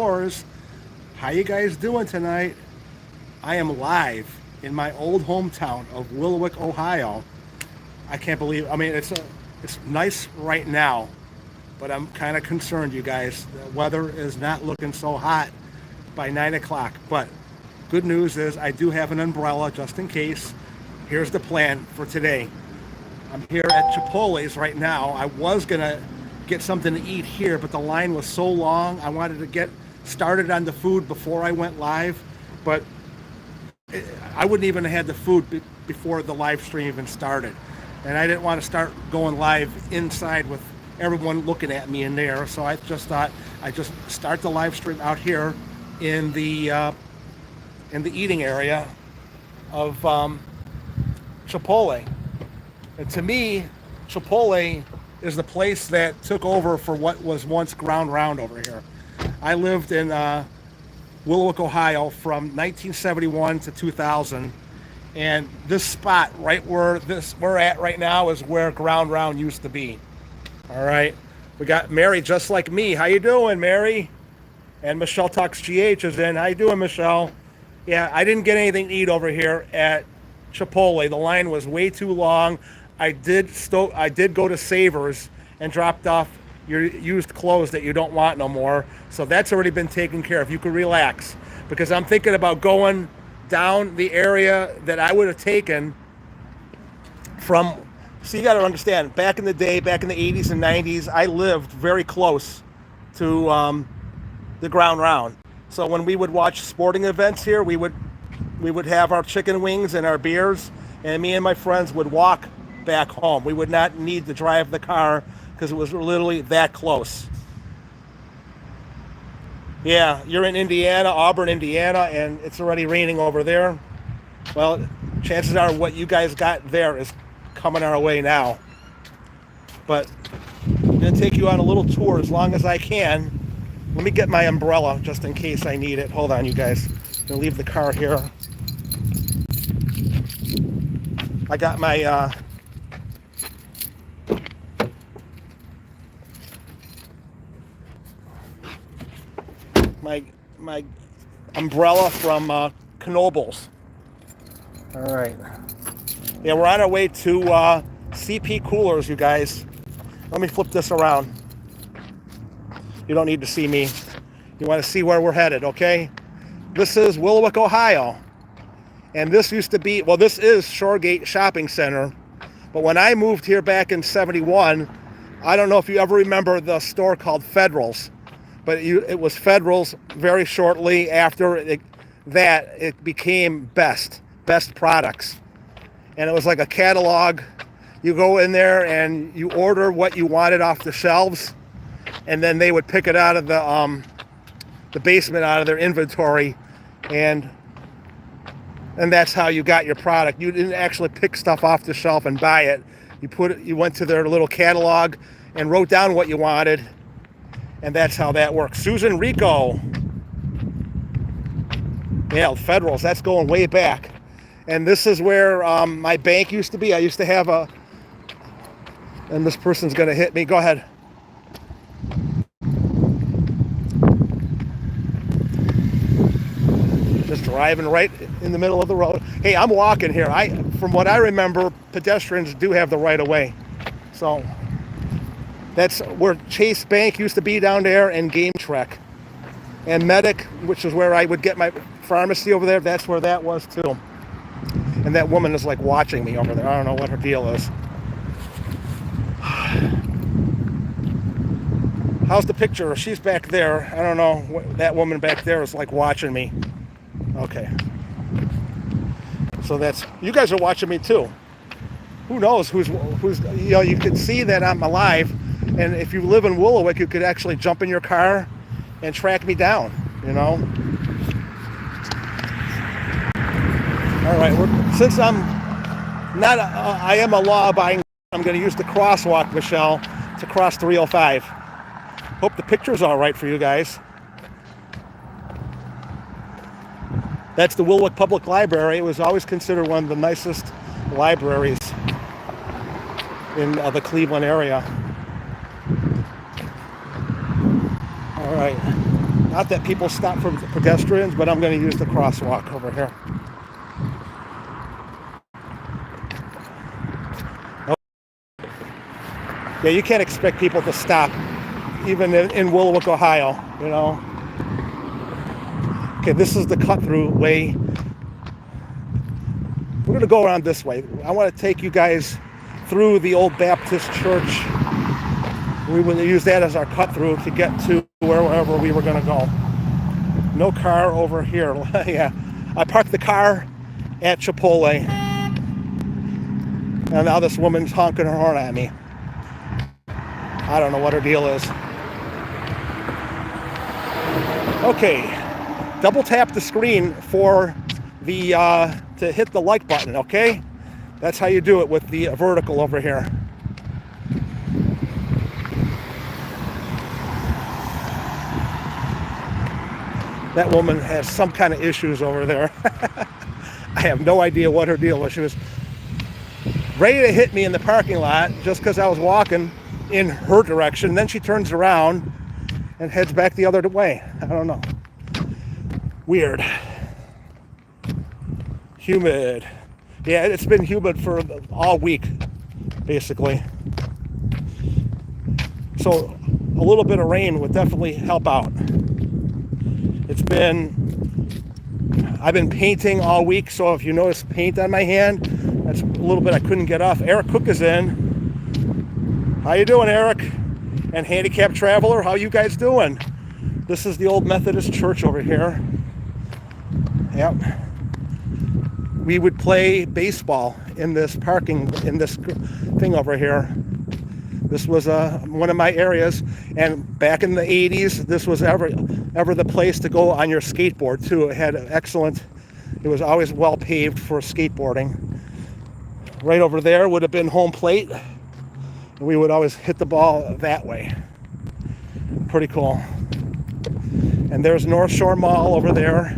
outdoors. How you guys doing tonight? I am live in my old hometown of Willowick, Ohio. I can't believe, I mean, it's nice right now, but I'm kind of concerned, you guys. The weather is not looking so hot by 9 o'clock, but good news is I do have an umbrella just in case. Here's the plan for today. I'm here at Chipotle's right now. I was gonna get something to eat here, but the line was so long. I wanted to get started on the food before I went live, but I wouldn't even have had the food before the live stream even started. And I didn't want to start going live inside with everyone looking at me in there. So I just thought I'd just start the live stream out here in the eating area of Chipotle. And to me, Chipotle is the place that took over for what was once Ground Round over here. I lived in Willowick, Ohio from 1971 to 2000. And this spot right where we're at right now is where Ground Round used to be. All right. We got Mary just like me. How you doing, Mary? And Michelle Talks GH is in. How you doing, Michelle? Yeah, I didn't get anything to eat over here at Chipotle. The line was way too long. I did go to Savers and dropped off your used clothes that you don't want no more. So that's already been taken care of. You can relax, because I'm thinking about going down the area that I would have taken from. So you got to understand, back in the day, back in the 80s and 90s, I lived very close to the Ground Round. So when we would watch sporting events here, we would have our chicken wings and our beers, and me and my friends would walk back home. We would not need to drive the car because it was literally that close. Yeah, you're in Indiana, Auburn, Indiana, and it's already raining over there. Well, chances are what you guys got there is coming our way now. But I'm going to take you on a little tour as long as I can. Let me get my umbrella just in case I need it. Hold on, you guys. I'm going to leave the car here. I got my my umbrella from Knoebels. All right. Yeah, we're on our way to CP Coolers, you guys. Let me flip this around. You don't need to see me. You want to see where we're headed, okay? This is Willowick, Ohio. And this used to be, well, this is Shoregate Shopping Center. But when I moved here back in 71, I don't know if you ever remember the store called Federal's. But it was Federal's very shortly after it became Best Products. And it was like a catalog. You go in there and you order what you wanted off the shelves, and then they would pick it out of the basement, out of their inventory, and that's how you got your product. You didn't actually pick stuff off the shelf and buy it. You went to their little catalog and wrote down what you wanted. And that's how that works. Susan Rico. Yeah, Federals, that's going way back. And this is where my bank used to be. I used to have and this person's going to hit me. Go ahead. Just driving right in the middle of the road. Hey, I'm walking here. From what I remember, pedestrians do have the right of way. So that's where Chase Bank used to be down there, and Game Trek. And Medic, which is where I would get my pharmacy over there, that's where that was too. And that woman is like watching me over there. I don't know what her deal is. How's the picture? She's back there. I don't know. That woman back there is like watching me. Okay. So you guys are watching me too. Who knows who's, you can see that I'm alive. And if you live in Willowick, you could actually jump in your car and track me down, you know. All right, since I am a law-abiding, I'm going to use the crosswalk, Michelle, to cross 305. Hope the picture's all right for you guys. That's the Willowick Public Library. It was always considered one of the nicest libraries in the Cleveland area. All right. Not that people stop for pedestrians, but I'm going to use the crosswalk over here. Yeah, you can't expect people to stop, even in Willowick, Ohio, you know. Okay, this is the cut-through way. We're going to go around this way. I want to take you guys through the old Baptist church. We will use that as our cut-through to get to wherever we were going to go. No car over here. Yeah, I parked the car at Chipotle. And now this woman's honking her horn at me. I don't know what her deal is. Okay, double tap the screen for the to hit the like button, okay? That's how you do it with the vertical over here. That woman has some kind of issues over there. I have no idea what her deal was. She was ready to hit me in the parking lot just because I was walking in her direction. Then she turns around and heads back the other way. I don't know. Weird. Humid. Yeah, it's been humid for all week, basically. So a little bit of rain would definitely help out. I've been painting all week, so if you notice paint on my hand, that's a little bit I couldn't get off. Eric Cook is in. How you doing, Eric? And Handicapped Traveler, how you guys doing? This is the old Methodist church over here. Yep. We would play baseball in this thing over here. This was one of my areas, and back in the 80s, this was ever the place to go on your skateboard too. It had it was always well paved for skateboarding. Right over there would have been home plate. We would always hit the ball that way. Pretty cool. And there's North Shore Mall over there.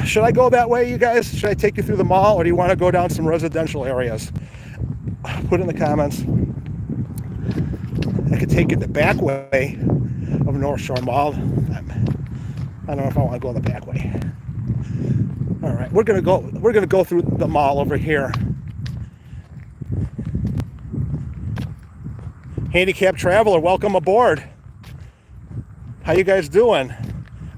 Should I go that way, you guys? Should I take you through the mall, or do you want to go down some residential areas? Put in the comments. I could take you the back way of North Shore Mall. I don't know if I want to go the back way. All right, we're gonna go through the mall over here. Handicapped Traveler, welcome aboard. How you guys doing?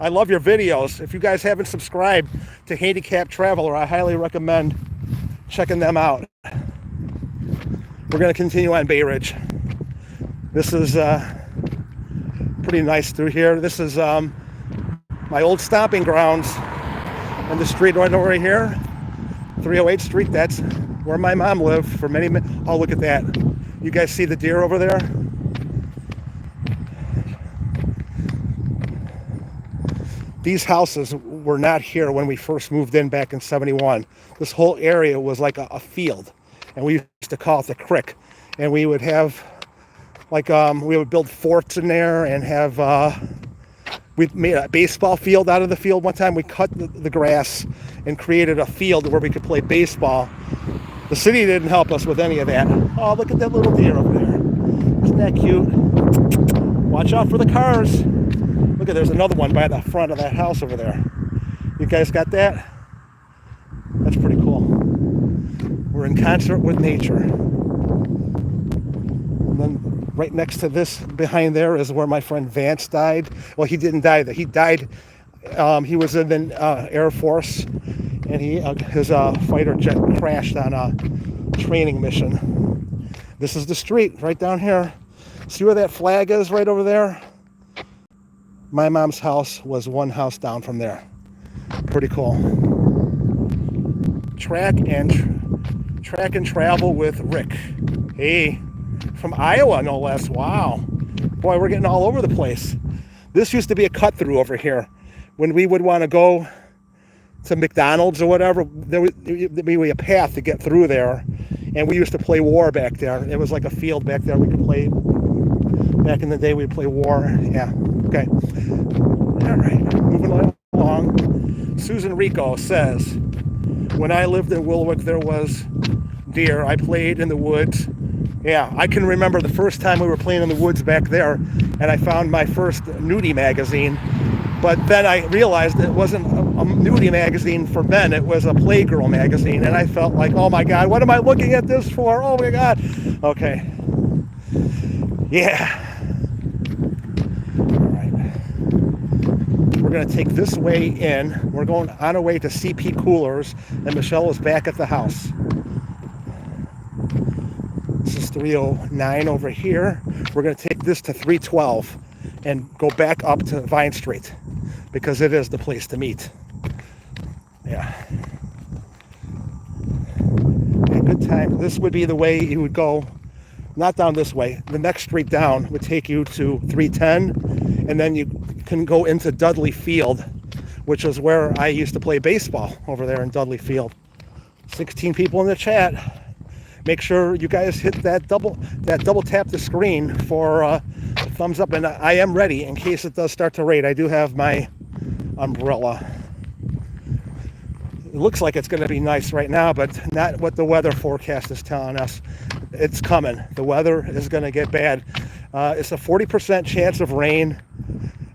I love your videos. If you guys haven't subscribed to Handicapped Traveler, I highly recommend checking them out. We're going to continue on Bay Ridge. This is pretty nice through here. This is my old stomping grounds. And the street right over here, 308 Street, that's where my mom lived for many. Oh, look at that. You guys see the deer over there? These houses were not here when we first moved in back in 71. This whole area was like a field, and we used to call it the crick. And we would have, like, we would build forts in there and have, we made a baseball field out of the field. One time we cut the grass and created a field where we could play baseball. The city didn't help us with any of that. Oh, look at that little deer over there. Isn't that cute? Watch out for the cars. Look at, there's another one by the front of that house over there. You guys got that? That's pretty cool. We're in concert with nature. And then right next to this, behind there, is where my friend Vance died. Well, he didn't die. He died. He was in the Air Force, and his fighter jet crashed on a training mission. This is the street right down here. See where that flag is right over there? My mom's house was one house down from there. Pretty cool. Track and travel with Rick. Hey, from Iowa, no less. Wow. Boy, we're getting all over the place. This used to be a cut through over here. When we would want to go to McDonald's or whatever, there would be a path to get through there. And we used to play war back there. It was like a field back there. We could play, back in the day, we'd play war. Yeah, okay. All right, moving along. Susan Rico says, when I lived in Willowick, there was deer. I played in the woods. Yeah, I can remember the first time we were playing in the woods back there, and I found my first nudie magazine But then I realized it wasn't a nudie magazine for men. It was a Playgirl magazine. And I felt like, oh my God, what am I looking at this for? Oh my God. Okay. Yeah. All right. We're going to take this way in. We're going on our way to CP Coolers, and Michelle is back at the house. This is 309 over here. We're going to take this to 312 and go back up to Vine Street because it is the place to meet. Yeah. Yeah, good time. This would be the way you would go. Not down this way. The next street down would take you to 310, and then you can go into Dudley Field, which is where I used to play baseball over there in Dudley Field. 16 people in the chat. Make sure you guys hit that double tap the screen for a thumbs up, and I am ready in case it does start to rain. I do have my umbrella. It looks like it's going to be nice right now, but not what the weather forecast is telling us. It's coming. The weather is going to get bad. It's a 40% chance of rain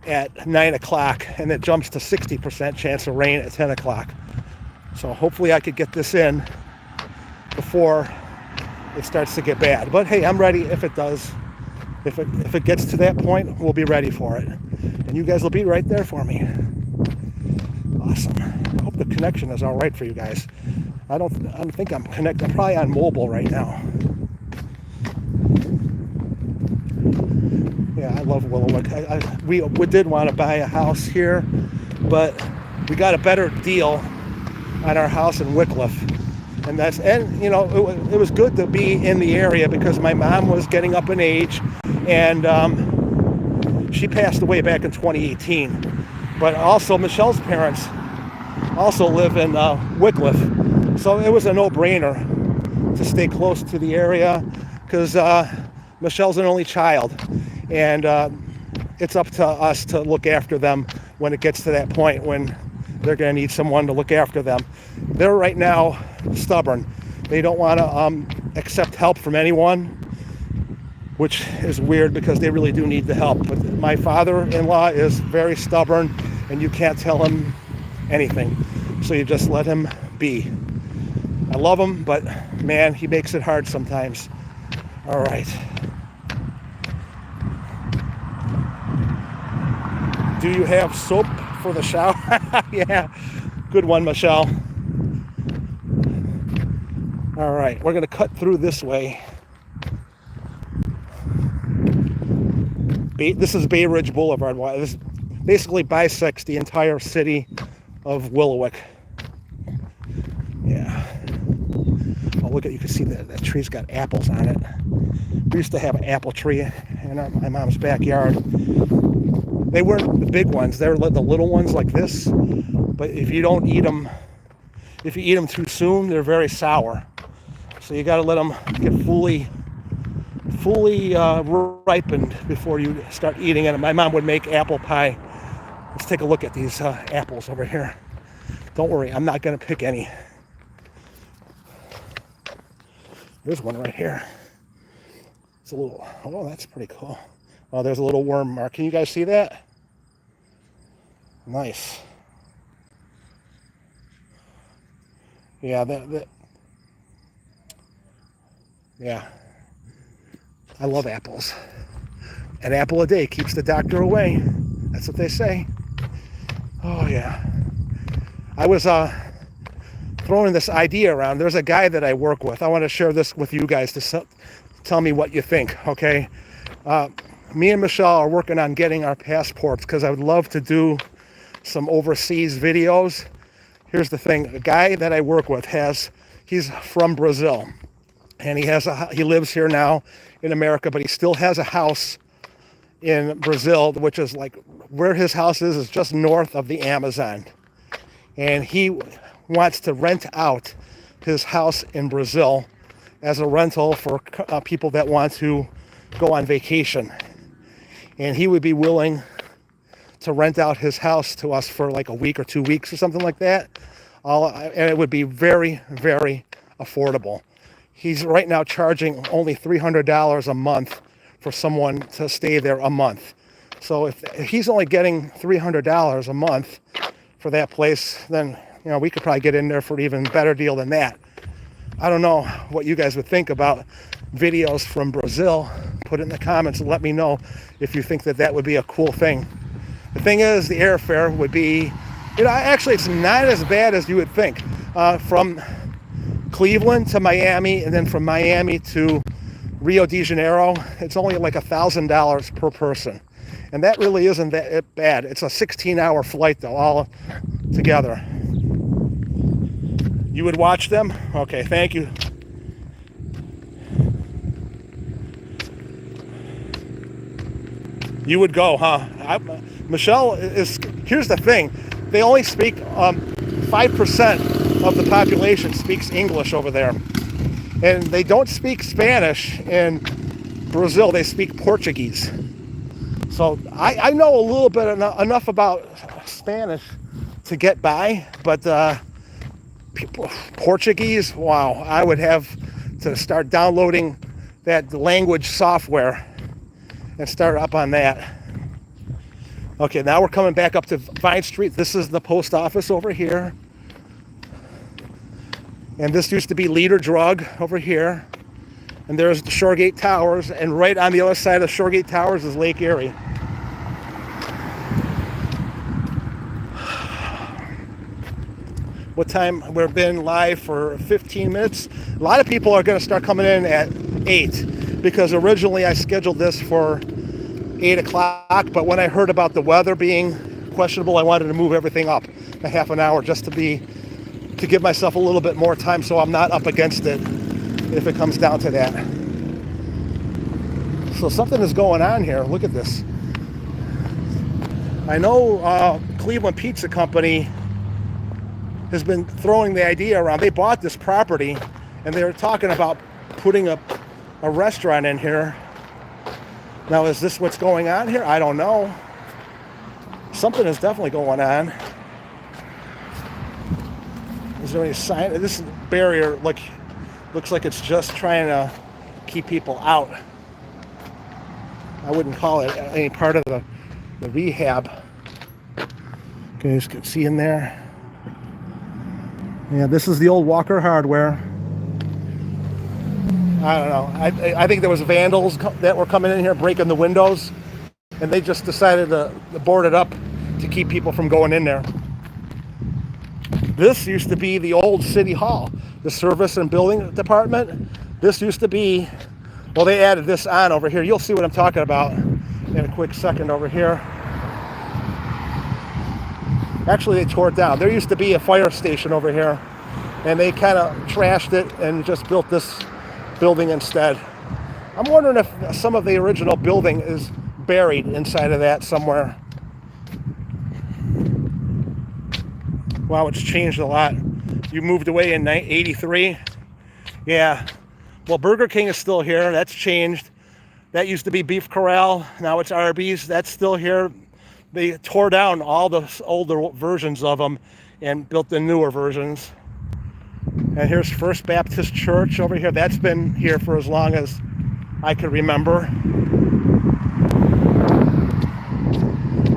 at 9 o'clock, and it jumps to 60% chance of rain at 10 o'clock. So hopefully I could get this in before it starts to get bad. But hey, I'm ready if it does. If it gets to that point, we'll be ready for it. And you guys will be right there for me. Awesome. I hope the connection is all right for you guys. I don't think I'm connected. I'm probably on mobile right now. Yeah, I love Willowick. We did want to buy a house here, but we got a better deal on our house in Wycliffe. And you know, it was good to be in the area because my mom was getting up in age, and she passed away back in 2018. But also Michelle's parents also live in Wycliffe, so it was a no-brainer to stay close to the area because Michelle's an only child, and it's up to us to look after them when it gets to that point when they're going to need someone to look after them. They're right now stubborn. They don't want to accept help from anyone, which is weird because they really do need the help. But my father-in-law is very stubborn, and you can't tell him anything. So you just let him be. I love him, but man, he makes it hard sometimes. All right. Do you have soap for the shower? Yeah, good one, Michelle. All right, we're going to cut through this way. This is Bay Ridge Boulevard. This basically bisects the entire city of Willowick. Yeah. Oh, look at, you can see that tree's got apples on it. We used to have an apple tree in my mom's backyard. They weren't the big ones. They were the little ones like this. But if you don't eat them, if you eat them too soon, they're very sour. So you got to let them get fully ripened before you start eating it. My mom would make apple pie. Let's take a look at these apples over here. Don't worry, I'm not going to pick any. There's one right here. It's a little, oh, that's pretty cool. Oh, there's a little worm mark. Can you guys see that? Nice. Yeah, yeah. I love apples. An apple a day keeps the doctor away. That's what they say. Oh, yeah. I was throwing this idea around. There's a guy that I work with. I want to share this with you guys to tell me what you think, okay? Me and Michelle are working on getting our passports because I would love to do some overseas videos. Here's the thing. The guy that I work with he's from Brazil, and he lives here now in America, but he still has a house in Brazil, which is like where his house is just north of the Amazon. And he wants to rent out his house in Brazil as a rental for people that want to go on vacation. And he would be willing to rent out his house to us for like a week or 2 weeks or something like that. And it would be very, very affordable. He's right now charging only $300 a month for someone to stay there a month. So if he's only getting $300 a month for that place, then we could probably get in there for an even better deal than that. I don't know what you guys would think about videos from Brazil. Put it in the comments and let me know if you think that that would be a cool thing. The thing is, the airfare would be, actually it's not as bad as you would think. From Cleveland to Miami, and then from Miami to Rio de Janeiro, it's only like $1,000 per person. And that really isn't that bad. It's a 16-hour flight though, all together. You would watch them? Okay, thank you. You would go, huh? Michelle here's the thing. They only speak, 5% of the population speaks English over there. And they don't speak Spanish in Brazil, they speak Portuguese. So I know a little bit enough about Spanish to get by, but Portuguese, wow, I would have to start downloading that language software and start up on that. Okay, now we're coming back up to Vine Street. This is the post office over here. And this used to be Leader Drug over here. And there's the Shoregate Towers. And right on the other side of the Shoregate Towers is Lake Erie. What time? We've been live for 15 minutes. A lot of people are going to start coming in at 8 because originally I scheduled this for 8 o'clock, but when I heard about the weather being questionable, I wanted to move everything up a half an hour just to give myself a little bit more time so I'm not up against it if it comes down to that. So something is going on here. Look at this. I know Cleveland Pizza Company has been throwing the idea around. They bought this property and they were talking about putting a restaurant in here. Now, is this what's going on here? I don't know. Something is definitely going on. Is there any sign? This barrier looks like it's just trying to keep people out. I wouldn't call it any part of the rehab. Okay, you can see in there. Yeah, this is the old Walker Hardware. I don't know. I think there was vandals that were coming in here breaking the windows, and they just decided to board it up to keep people from going in there. This used to be the old City Hall, the service and building department. This used to be, well, they added this on over here. You'll see what I'm talking about in a quick second over here. Actually, they tore it down. There used to be a fire station over here, and they kind of trashed it and just built this building instead. I'm wondering if some of the original building is buried inside of that somewhere. Wow, it's changed a lot. You moved away in 83. Yeah. Well, Burger King is still here. That's changed. That used to be Beef Corral. Now it's Arby's. That's still here. They tore down all the older versions of them and built the newer versions. And here's First Baptist Church over here. That's been here for as long as I can remember.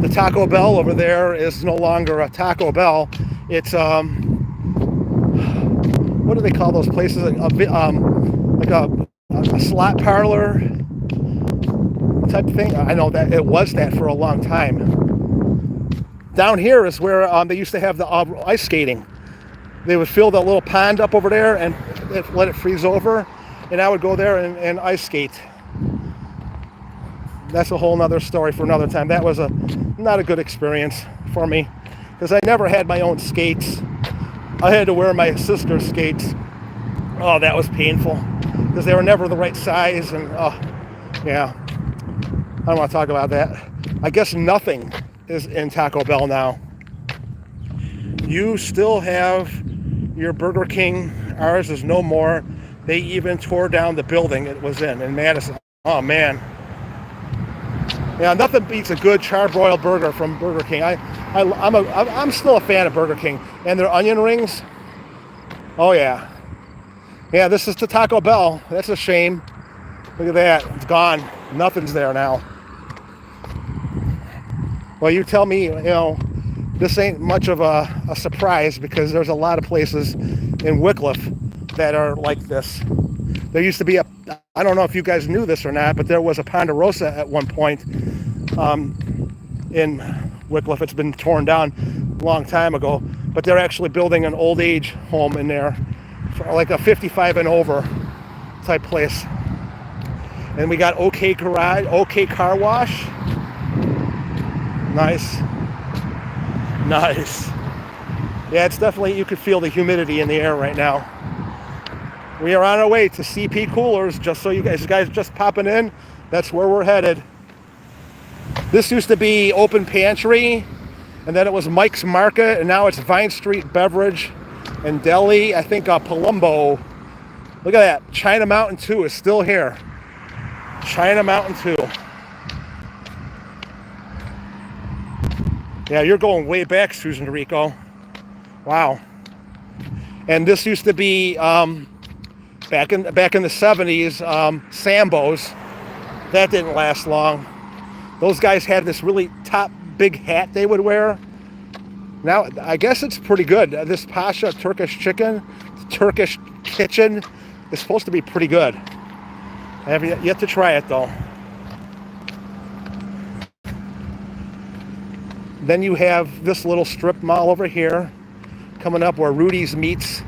The Taco Bell over there is no longer a Taco Bell. It's what do they call those places? Like a slot parlor type thing. I know that it was that for a long time. Down here is where they used to have the ice skating. They would fill that little pond up over there and let it freeze over, and I would go there and ice skate. That's a whole nother story for another time. That was not a good experience for me because I never had my own skates. I had to wear my sister's skates. Oh, that was painful because they were never the right size, and yeah, I don't want to talk about that. I guess nothing is in Taco Bell now. You still have your Burger King. Ours is no more. They even tore down the building it was in Madison. Oh man. Yeah, nothing beats a good charbroiled burger from Burger King. I'm still a fan of Burger King and their onion rings. Oh yeah. Yeah, this is the Taco Bell. That's a shame. Look at that. It's gone. Nothing's there now. Well, you tell me, this ain't much of a surprise because there's a lot of places in Wickliffe that are like this. There used to be I don't know if you guys knew this or not, but there was a Ponderosa at one point in Wickliffe. It's been torn down a long time ago, but they're actually building an old age home in there, for like a 55 and over type place. And we got OK Garage, OK Car Wash. Nice. Yeah, it's definitely, you could feel the humidity in the air right now. We are on our way to CP Coolers, just so you guys just popping in, that's where we're headed. This used to be Open Pantry, and then it was Mike's Market, and now it's Vine Street Beverage and Deli. I think Palumbo. Look at that. China Mountain 2 is still here. China Mountain 2. Yeah, you're going way back, Susan Rico. Wow. And this used to be back in the 70s, Sambo's. That didn't last long. Those guys had this really top big hat they would wear. Now, I guess it's pretty good. This Pasha Turkish chicken, Turkish kitchen is supposed to be pretty good. I have yet to try it though. Then you have this little strip mall over here coming up where Rudy's Meats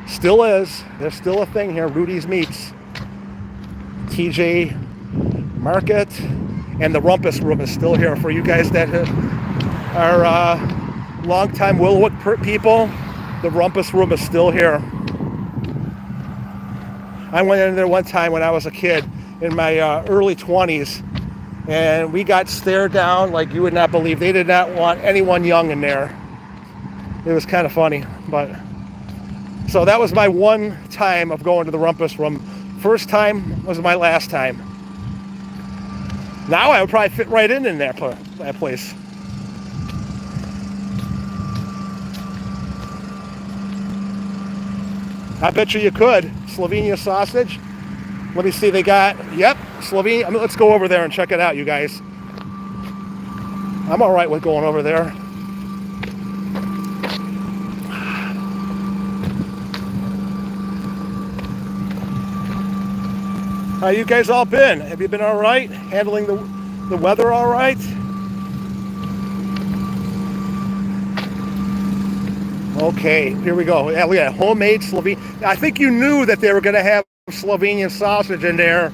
still is. There's still a thing here, Rudy's Meats. TJ Market, and the Rumpus Room is still here for you guys that are longtime Willowick people. The Rumpus Room is still here. I went in there one time when I was a kid in my early 20s, and we got stared down like you would not believe. They did not want anyone young in there. It was kind of funny, but so that was my one time of going to the Rumpus Room. First time was my last time. Now I would probably fit right in there, that place. I bet you could. Slovenia sausage. Let me see, they got, yep, Slovenia. Let's go over there and check it out, you guys. I'm all right with going over there. How you guys all been? Have you been all right? Handling the weather all right? Okay, here we go. Yeah, we got homemade Slovenian. I think you knew that they were going to have Slovenian sausage in there.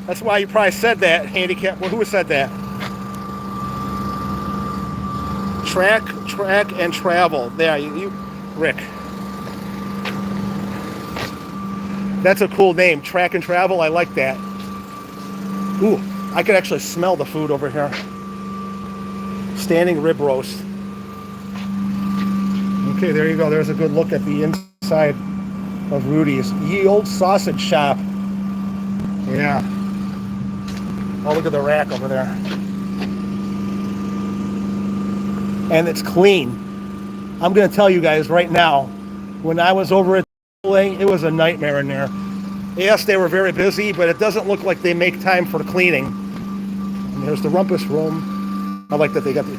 That's why you probably said that, handicap. Well, who said that? Track and travel. There, you Rick. That's a cool name, Track and Travel. I like that. Ooh, I can actually smell the food over here. Standing rib roast. Okay, there you go. There's a good look at the inside of Rudy's. Ye Old Sausage Shop. Yeah. Oh, look at the rack over there. And it's clean. I'm going to tell you guys right now, when I was over at it was a nightmare in there. Yes, they were very busy, but it doesn't look like they make time for cleaning. And there's the Rumpus Room. I like that they got the...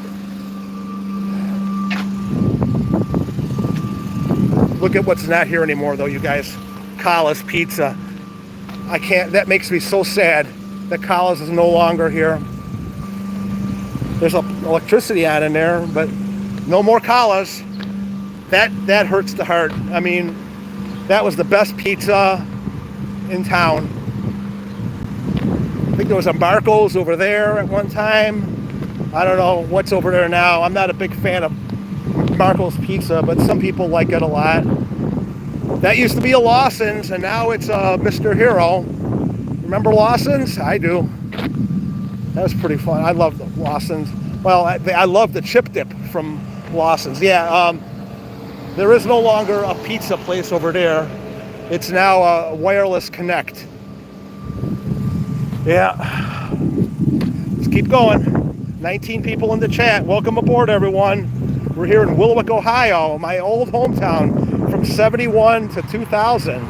Look at what's not here anymore, though, you guys. Collins Pizza. I can't... That makes me so sad that Collins is no longer here. There's electricity on in there, but no more Collins. That hurts the heart. I mean... That was the best pizza in town. I think there was a Marco's over there at one time. I don't know what's over there now. I'm not a big fan of Marco's Pizza, but some people like it a lot. That used to be a Lawson's, and now it's a Mr. Hero. Remember Lawson's? I do. That was pretty fun. I love the Lawson's. Well, I love the chip dip from Lawson's. Yeah, there is no longer a pizza place over there. It's now a Wireless Connect. Yeah. Let's keep going. 19 people in the chat. Welcome aboard, everyone. We're here in Willowick, Ohio, my old hometown, from 71 to 2000.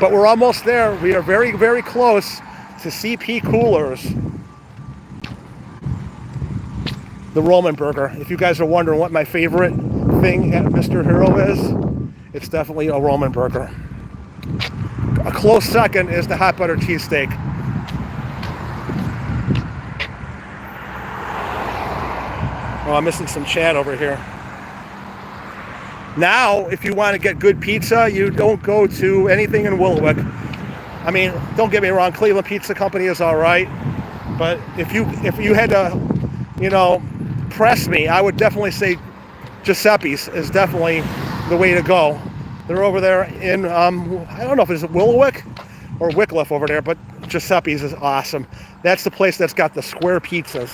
But we're almost there. We are very, very close to CP Coolers. the Roman burger. If you guys are wondering what my favorite thing at Mr. Hero is, it's definitely a Roman burger. A close second is the hot butter cheesesteak. Oh, I'm missing some chat over here. Now, if you want to get good pizza, you don't go to anything in Willowick. I mean, don't get me wrong, Cleveland Pizza Company is all right, but if you had to, press me, I would definitely say Giuseppe's is definitely the way to go. They're over there in, I don't know if it's Willowick or Wycliffe over there, but Giuseppe's is awesome. That's the place that's got the square pizzas.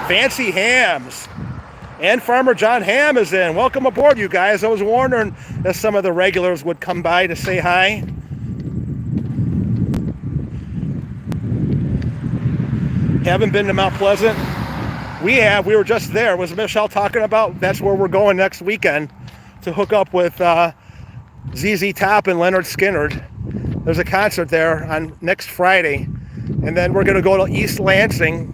Fancy Hams. And Farmer John Ham is in. Welcome aboard, you guys. I was wondering if some of the regulars would come by to say hi. Haven't been to Mount Pleasant? We have. We were just there. Was Michelle talking about? That's where we're going next weekend to hook up with ZZ Top and Leonard Skinner. There's a concert there on next Friday. And then we're going to go to East Lansing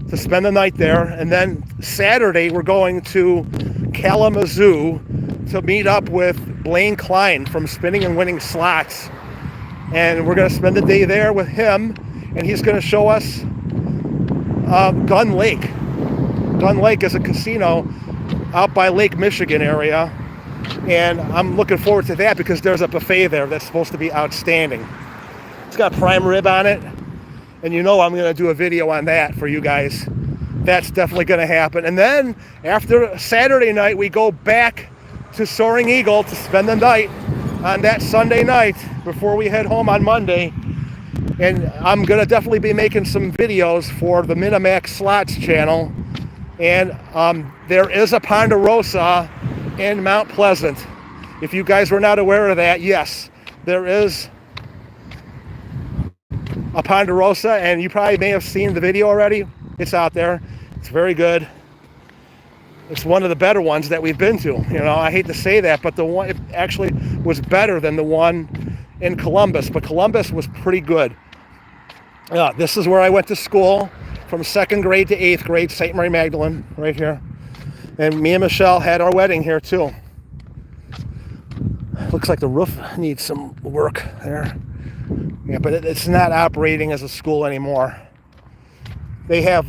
to spend the night there. And then Saturday, we're going to Kalamazoo to meet up with Blaine Klein from Spinning and Winning Slots. And we're going to spend the day there with him. And he's going to show us Gun Lake. Gun Lake is a casino out by Lake Michigan area. And I'm looking forward to that because there's a buffet there that's supposed to be outstanding. It's got prime rib on it. And I'm going to do a video on that for you guys. That's definitely going to happen. And then after Saturday night, we go back to Soaring Eagle to spend the night on that Sunday night before we head home on Monday. And I'm going to definitely be making some videos for the Minimax Slots channel. And there is a Ponderosa in Mount Pleasant. If you guys were not aware of that, yes, there is a Ponderosa, and you probably may have seen the video already. It's out there. It's very good. It's one of the better ones that we've been to. I hate to say that, but the one it actually was better than the one in Columbus, but Columbus was pretty good. This is where I went to school from 2nd grade to 8th grade, St. Mary Magdalene, right here. And me and Michelle had our wedding here too. Looks like the roof needs some work there. Yeah, but it's not operating as a school anymore. They have,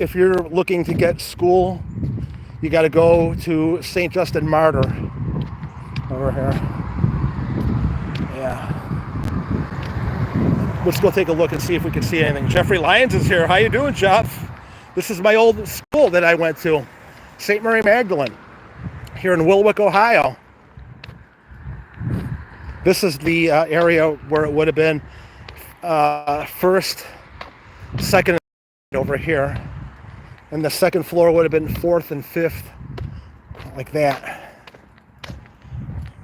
if you're looking to get school, you got to go to St. Justin Martyr over here. Yeah. Let's go take a look and see if we can see anything. Jeffrey Lyons is here. How you doing, Jeff? This is my old school that I went to, St. Mary Magdalene, here in Willowick, Ohio. This is the area where it would have been first, second, over here. And the second floor would have been 4th and 5th, like that.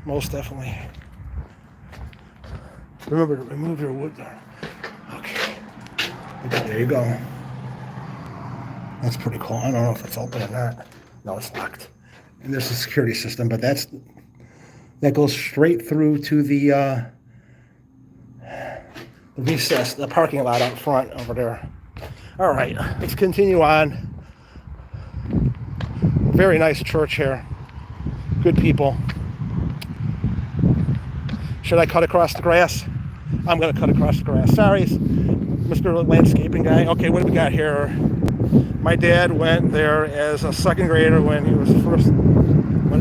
Most definitely. Remember to remove your wood there. Okay. There you go. That's pretty cool. I don't know if it's open or not. No, it's locked. And there's a security system, but that goes straight through to the recess, the parking lot out front over there. All right, let's continue on. Very nice church here. Good people. Should I cut across the grass? I'm going to cut across the grass. Sorry, Mr. Landscaping guy. Okay, what do we got here? My dad went there as a 2nd grader when he was first.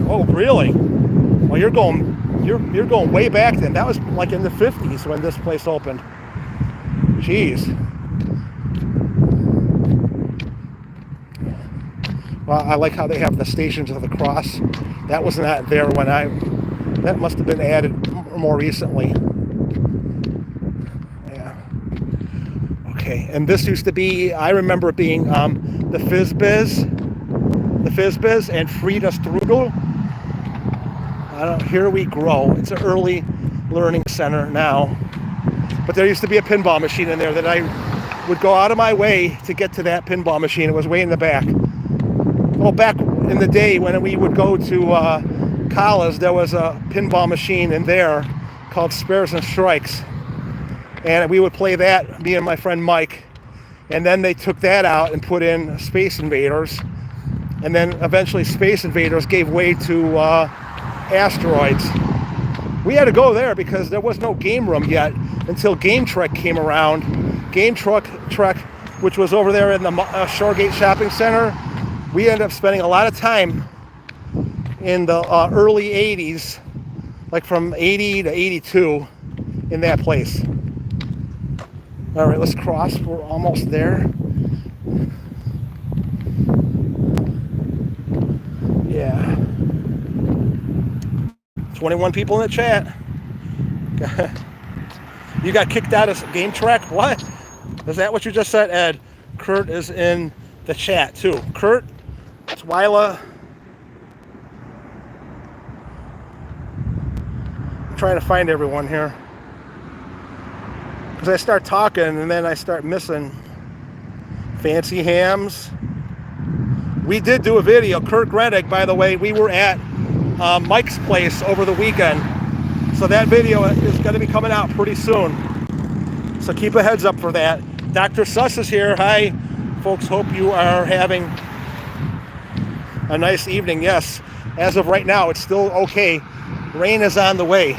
Oh, really? Well, you're going way back then. That was like in the 50s when this place opened. Jeez. Well, I like how they have the Stations of the Cross. That was not there when that must have been added more recently. Yeah. Okay, and this used to be, I remember it being the Fizz-Biz and Frida Strudel. Here we grow. It's an early learning center now. But there used to be a pinball machine in there that I would go out of my way to get to that pinball machine. It was way in the back. Well, back in the day when we would go to college, there was a pinball machine in there called Spares and Strikes. And we would play that, me and my friend Mike. And then they took that out and put in Space Invaders. And then eventually Space Invaders gave way to Asteroids. We had to go there because there was no game room yet until Game Trek came around. Game Trek, which was over there in the Shoregate Shopping Center. We ended up spending a lot of time in the early 80s, like from 80 to 82 in that place. All right, let's cross. We're almost there. Yeah. 21 people in the chat. You got kicked out of Game Trek? What? Is that what you just said, Ed? Kurt is in the chat too. Kurt, Twyla. I'm trying to find everyone here. Because I start talking and then I start missing. Fancy Hams. We did do a video. Kurt Gredig, by the way, we were at Mike's place over the weekend. So that video is going to be coming out pretty soon. So keep a heads up for that. Dr. Suss is here. Hi, folks. Hope you are having a nice evening. Yes, as of right now, it's still okay. Rain is on the way.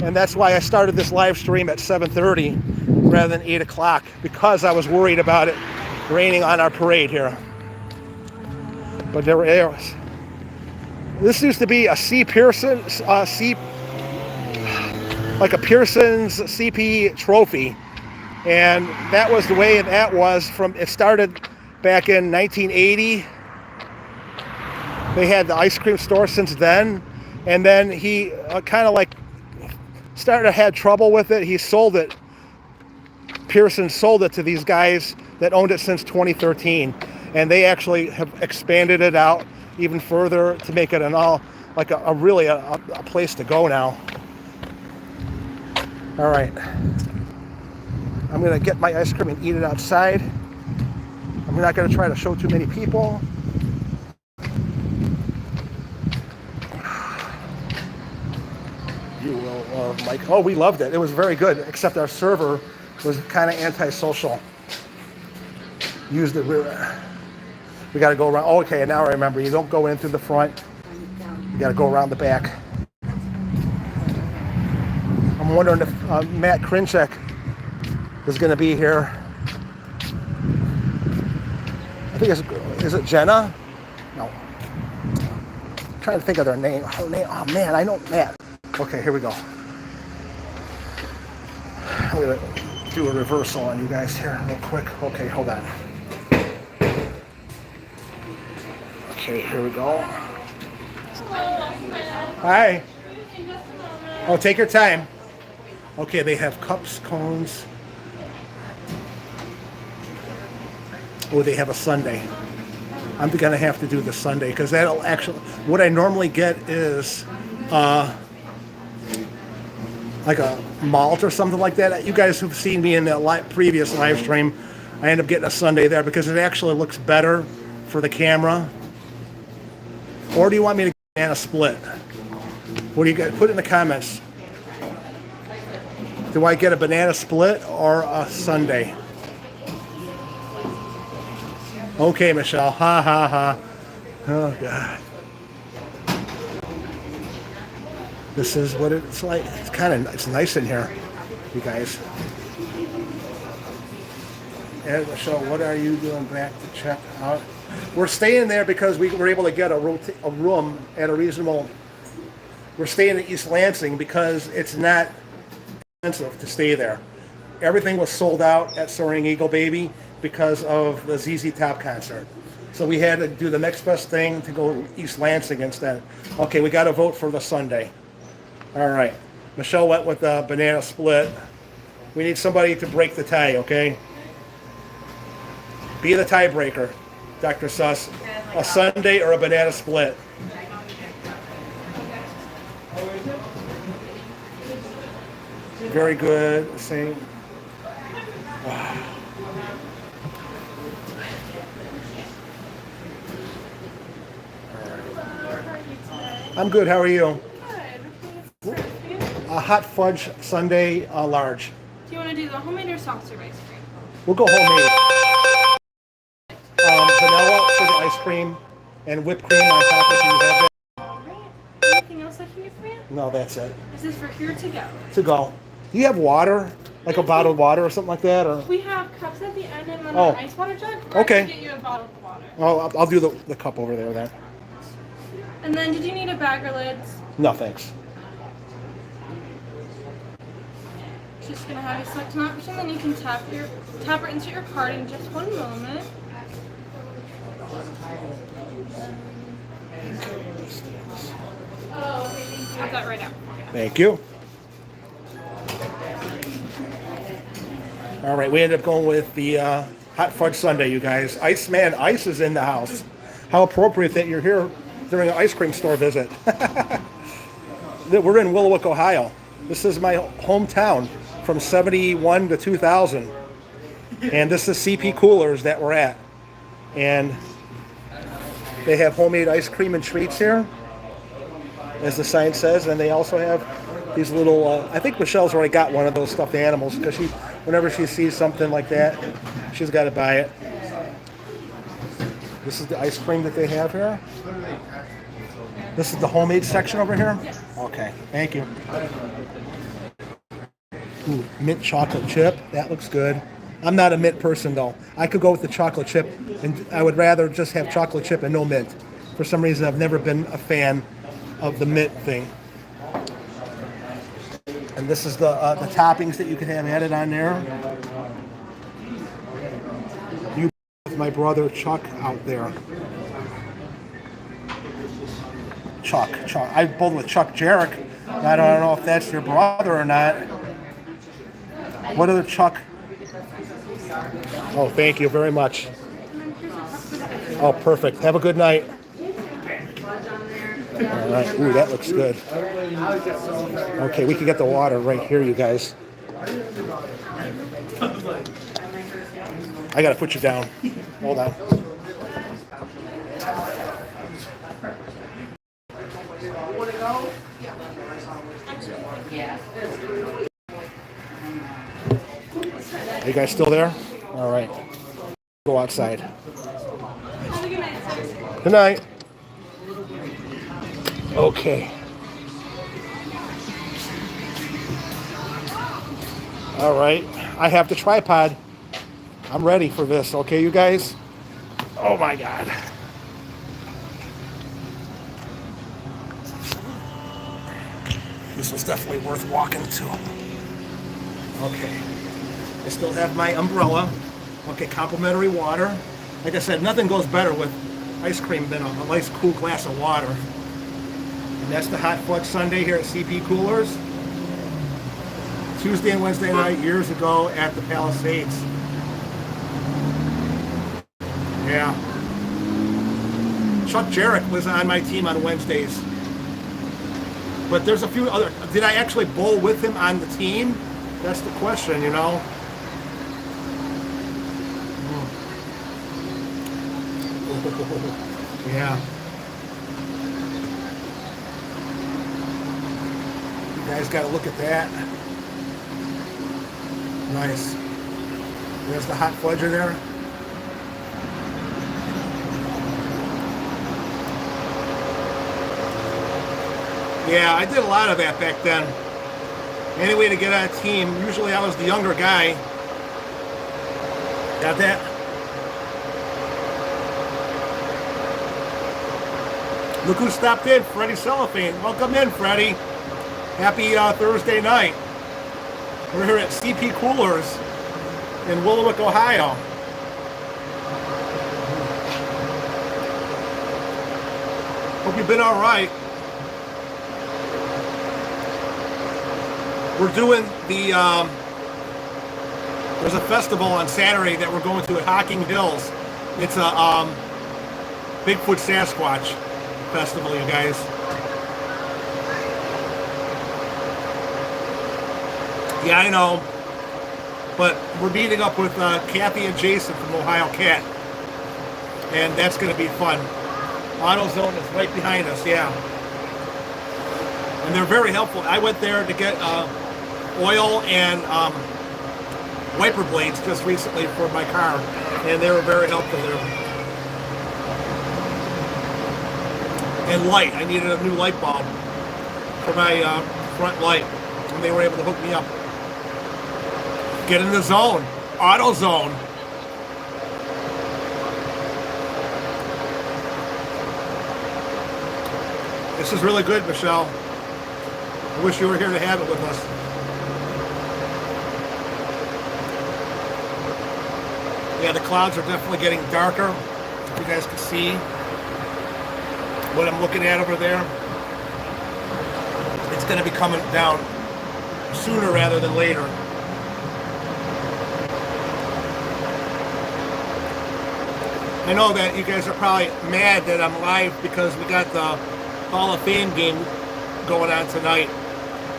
And that's why I started this live stream at 7:30 rather than 8 o'clock, because I was worried about it raining on our parade here. But there were arrows. This used to be a C. Pearson, like a Pearson's CP trophy. And that was the way that was from, it started back in 1980. They had the ice cream store since then. And then he kind of like had trouble with it. He sold it. Pearson sold it to these guys that owned it since 2013. And they actually have expanded it out even further to make it an all, like a really a place to go now. All right. I'm gonna get my ice cream and eat it outside. I'm not gonna try to show too many people. You will love Mike. Oh, we loved it. It was very good, except our server was kind of antisocial. Used it. We got to go around. Oh, okay, now I remember. You don't go in through the front. You got to go around the back. I'm wondering if Matt Krinchek is going to be here. I think is it Jenna? No. I'm trying to think of their name. Oh man, I know Matt. Okay, here we go. I'm going to do a reversal on you guys here real quick. Okay, hold on. Okay, here we go. Hi. Oh, take your time. Okay, they have cups, cones. Oh, they have a sundae. I'm gonna have to do the sundae because that'll actually. What I normally get is like a malt or something like that. You guys who've seen me in that previous live stream, I end up getting a sundae there because it actually looks better for the camera. Or do you want me to get a banana split? What do you get? Put it in the comments. Do I get a banana split or a sundae? Okay, Michelle. Ha ha ha. Oh God. This is what it's like. It's nice in here, you guys. And Michelle, what are you doing back to check out? We're staying there because we were able to get a room at a reasonable. We're staying in East Lansing because it's not expensive to stay there. Everything was sold out at Soaring Eagle Baby because of the ZZ Top concert. So we had to do the next best thing to go East Lansing instead. Okay, we got to vote for the Sunday. All right. Michelle went with the banana split. We need somebody to break the tie, okay? Be the tiebreaker, Dr. Suss. A sundae or a banana split? Very good. Same. Wow. I'm good. How are you? Good. A hot fudge sundae, large. Do you want to do the homemade or soft serve ice cream? We'll go homemade. ice cream and whipped cream on top of it. Do you have that? All right. Anything else I can get for you? No, that's it. This is for here to go. To go. Do you have water? Like a bottled water or something like that? Or We have cups at the end and then Oh. an ice water jug. Or Okay. I can get you a bottle of water. I'll do the cup over there then. And then, did you need a bag or lids? No, thanks. Just gonna have you select an option, then you can tap or insert your card in just one moment. Have that right out. Thank you. All right, we ended up going with the hot fudge sundae, you guys. Iceman Ice is in the house. How appropriate that you're here during an ice cream store visit. We're in Willowick, Ohio. This is my hometown from 71 to 2000. And this is CP Coolers that we're at. And they have homemade ice cream and treats here, as the sign says. And they also have these little, I think Michelle's already got one of those stuffed animals because whenever she sees something like that, she's got to buy it. This is the ice cream that they have here. This is the homemade section over here? Yes. Okay, thank you. Ooh, mint chocolate chip, that looks good. I'm not a mint person though. I could go with the chocolate chip, and I would rather just have chocolate chip and no mint. For some reason, I've never been a fan of the mint thing. And this is the toppings that you can have added on there. You with my brother Chuck out there. Chuck. I both with Chuck Jarrett. I don't know if that's your brother or not. What other Chuck? Oh, thank you very much. Oh, perfect. Have a good night. All right. Ooh, that looks good. Okay, we can get the water right here, you guys. I gotta put you down. Hold on. Are you guys still there? All right. Go outside. Good night. Okay. All right. I have the tripod. I'm ready for this. Okay, you guys? Oh my God. This was definitely worth walking to. Okay. I still have my umbrella. Okay, complimentary water. Like I said, nothing goes better with ice cream than a nice cool glass of water. And that's the hot fudge sundae here at CP Coolers. Tuesday and Wednesday night years ago at the Palisades. Yeah. Chuck Jarrett was on my team on Wednesdays. But there's a few other. Did I actually bowl with him on the team? That's the question, you know. Yeah. You guys got to look at that. Nice. There's the hot fudger there. Yeah, I did a lot of that back then. Any way to get on a team. Usually I was the younger guy. Got that? Look who stopped in, Freddie Cellophane. Welcome in, Freddie. Happy Thursday night. We're here at CP Coolers in Willowick, Ohio. Hope you've been all right. We're doing the, there's a festival on Saturday that we're going to at Hocking Hills. It's a Bigfoot Sasquatch festival, you guys. Yeah, I know. But we're meeting up with Kathy and Jason from Ohio Cat. And that's going to be fun. AutoZone is right behind us, yeah. And they're very helpful. I went there to get oil and wiper blades just recently for my car. And they were very helpful there. and light. I needed a new light bulb for my front light, and they were able to hook me up. Get in the zone, AutoZone. This is really good, Michelle. I wish you were here to have it with us. Yeah, the clouds are definitely getting darker. If you guys can see what I'm looking at over there. It's going to be coming down sooner rather than later. I know that you guys are probably mad that I'm live because we got the Hall of Fame game going on tonight.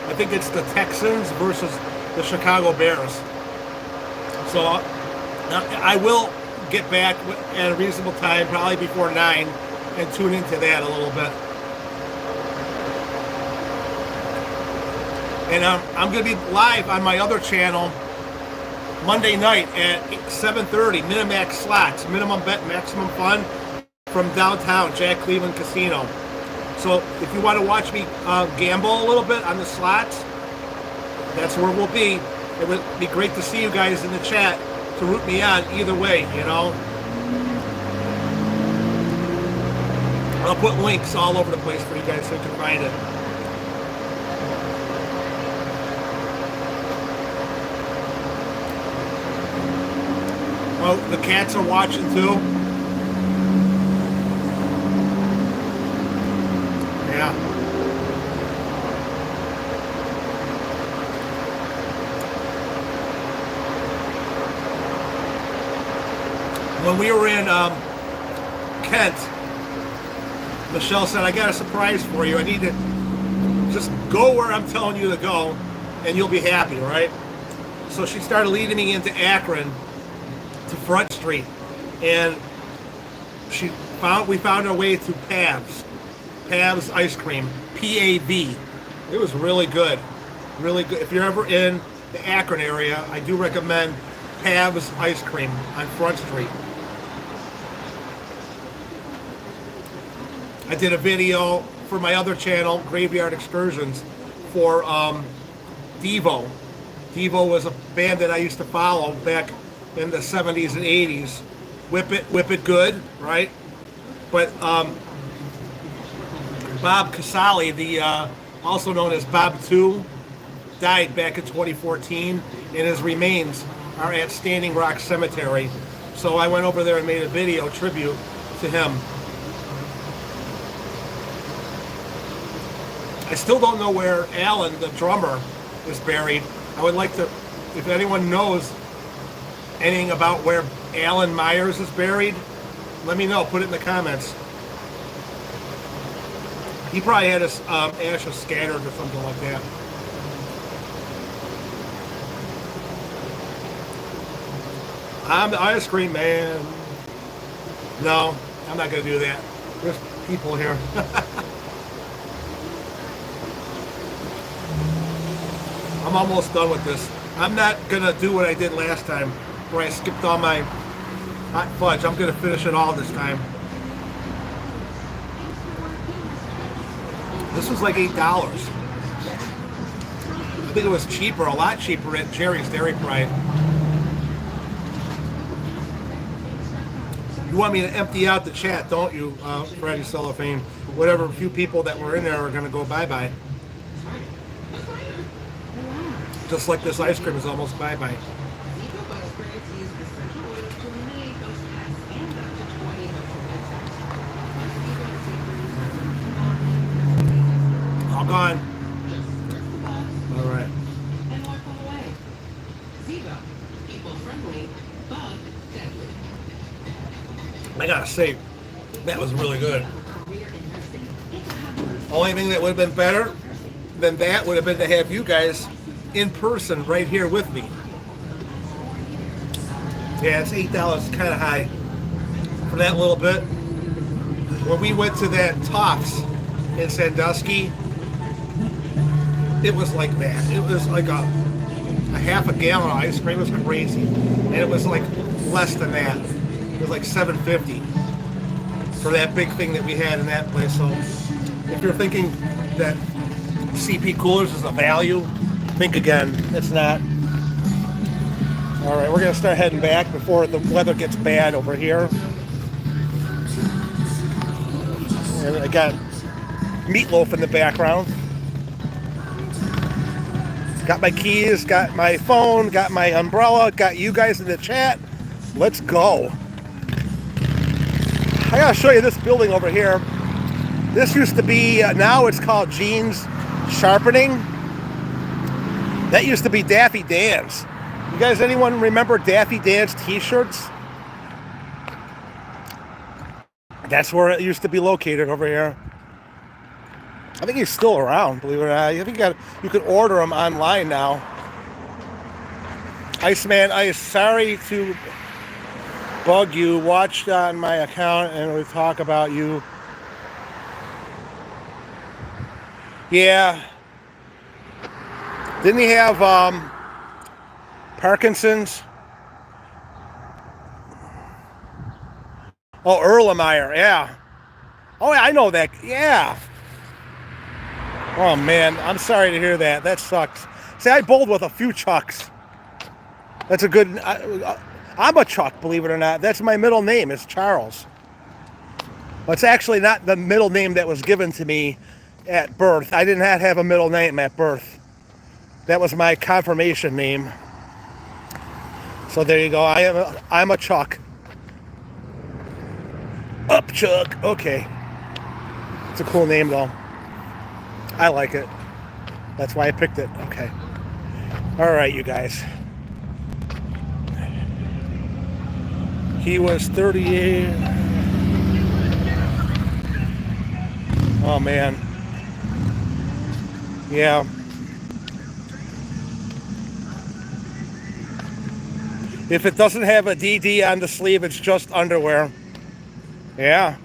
I think it's the Texans versus the Chicago Bears. So I will get back at a reasonable time, probably before 9, and tune into that a little bit. And I'm going to be live on my other channel Monday night at 7:30, Minimax Slots, minimum bet, maximum fun, from downtown Jack Cleveland Casino. So if you want to watch me gamble a little bit on the slots, that's where we'll be. It would be great to see you guys in the chat to root me on either way, you know. I'll put links all over the place for you guys so you can find it. Well, the cats are watching too. Yeah. When we were in Kent, Michelle said, I got a surprise for you. I need to just go where I'm telling you to go and you'll be happy, right? So she started leading me into Akron to Front Street, and we found our way to Pav's ice cream, P-A-V. It was really good, really good. If you're ever in the Akron area, I do recommend Pav's ice cream on Front Street. I did a video for my other channel, Graveyard Excursions, for Devo. Devo was a band that I used to follow back in the 70s and 80s. Whip It Good, right? But Bob Casale, also known as Bob 2, died back in 2014, and his remains are at Standing Rock Cemetery. So I went over there and made a video tribute to him. I still don't know where Alan, the drummer, is buried. I would like to, if anyone knows anything about where Alan Myers is buried, let me know. Put it in the comments. He probably had his ashes scattered or something like that. I'm the ice cream man. No, I'm not going to do that. There's people here. I'm almost done with this. I'm not going to do what I did last time, where I skipped all my hot fudge. I'm going to finish it all this time. This was like $8. I think it was cheaper, a lot cheaper at Jerry's Dairy Pride. You want me to empty out the chat, don't you, Freddie Cellophane? Whatever few people that were in there are going to go bye-bye. Just like this ice cream is almost bye-bye. All gone. All right. I gotta say, that was really good. Only thing that would have been better than that would have been to have you guys in person right here with me. Yeah, it's $8, kind of high for that little bit. When we went to that Tops in Sandusky, it was like that. It was like a half a gallon of ice cream. It was crazy. And it was like less than that. It was like $7.50 for that big thing that we had in that place. So if you're thinking that CP Coolers is a value, think again. It's not. All right, we're going to start heading back before the weather gets bad over here. And I got Meatloaf in the background. Got my keys, got my phone, got my umbrella, got you guys in the chat. Let's go. I gotta show you this building over here. This used to be, now it's called Jeans Sharpening. That used to be Daffy Dan's. You guys, anyone remember Daffy Dan's t-shirts? That's where it used to be located over here. I think he's still around, believe it or not. I think you can order them online now. Iceman Ice, sorry to bug you. Watched on my account and we talk about you. Yeah. Didn't he have Parkinson's? Oh, Erlenmeyer, yeah. Oh, yeah, I know that. Yeah. Oh, man, I'm sorry to hear that. That sucks. See, I bowled with a few Chucks. That's a good... I'm a Chuck, believe it or not. That's my middle name, is Charles. Well, it's actually not the middle name that was given to me at birth. I did not have a middle name at birth. That was my confirmation name. So there you go. I'm a Chuck. Up, Chuck. Okay. It's a cool name, though. I like it. That's why I picked it. Okay. All right, you guys. He was 38. Oh, man. Yeah. If it doesn't have a DD on the sleeve, it's just underwear. Yeah.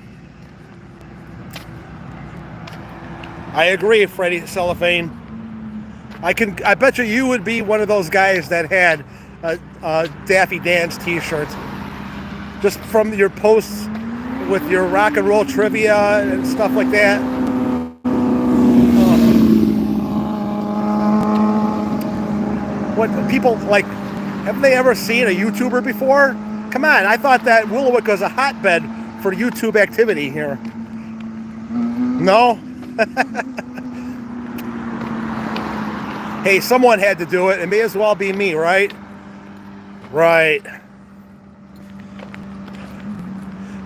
I agree, Freddie Cellophane. I bet you would be one of those guys that had Daffy Dan's t-shirts. Just from your posts with your rock and roll trivia and stuff like that. What people like, haven't they ever seen a YouTuber before? Come on, I thought that Willowick was a hotbed for YouTube activity here. No? Hey, someone had to do it. It may as well be me, right? Right.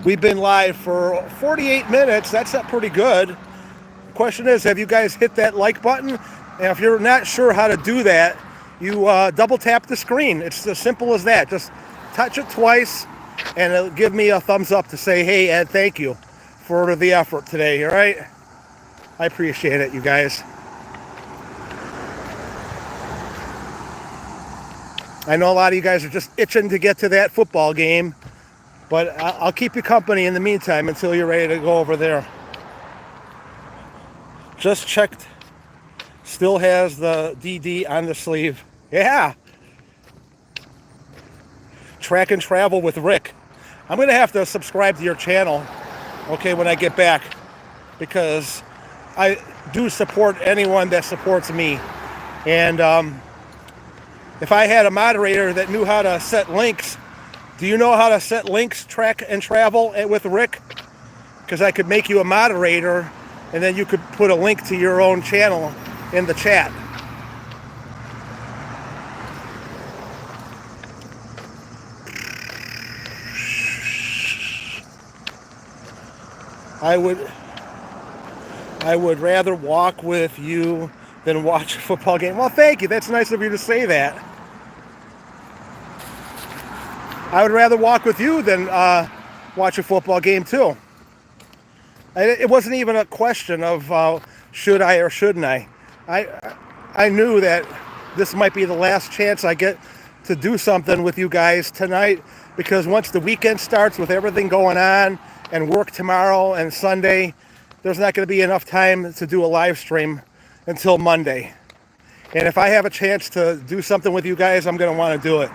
We've been live for 48 minutes. That's not pretty good. The question is, have you guys hit that like button? And if you're not sure how to do that, you double tap the screen. It's as simple as that. Just touch it twice and it'll give me a thumbs up to say, hey, Ed, thank you for the effort today, all right? I appreciate it, you guys. I know a lot of you guys are just itching to get to that football game, but I'll keep you company in the meantime until you're ready to go over there. Just checked. Still has the DD on the sleeve. Yeah. Track and Travel with Rick. I'm going to have to subscribe to your channel, okay, when I get back, because I do support anyone that supports me. And if I had a moderator that knew how to set links, do you know how to set links, Track and Travel with Rick? Because I could make you a moderator and then you could put a link to your own channel in the chat. I would rather walk with you than watch a football game. Well, thank you. That's nice of you to say that. I would rather walk with you than watch a football game, too. It wasn't even a question of should I or shouldn't I. I knew that this might be the last chance I get to do something with you guys tonight, because once the weekend starts with everything going on and work tomorrow and Sunday, there's not going to be enough time to do a live stream until Monday. And if I have a chance to do something with you guys, I'm going to want to do it.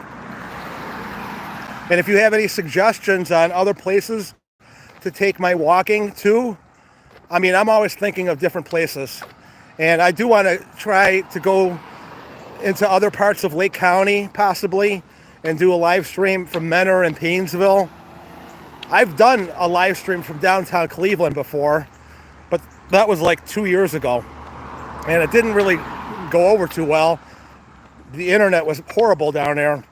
And if you have any suggestions on other places to take my walking to. I mean, I'm always thinking of different places. And I do want to try to go into other parts of Lake County, possibly, and do a live stream from Menor and Paynesville. I've done a live stream from downtown Cleveland before, but that was like 2 years ago. And it didn't really go over too well. The internet was horrible down there.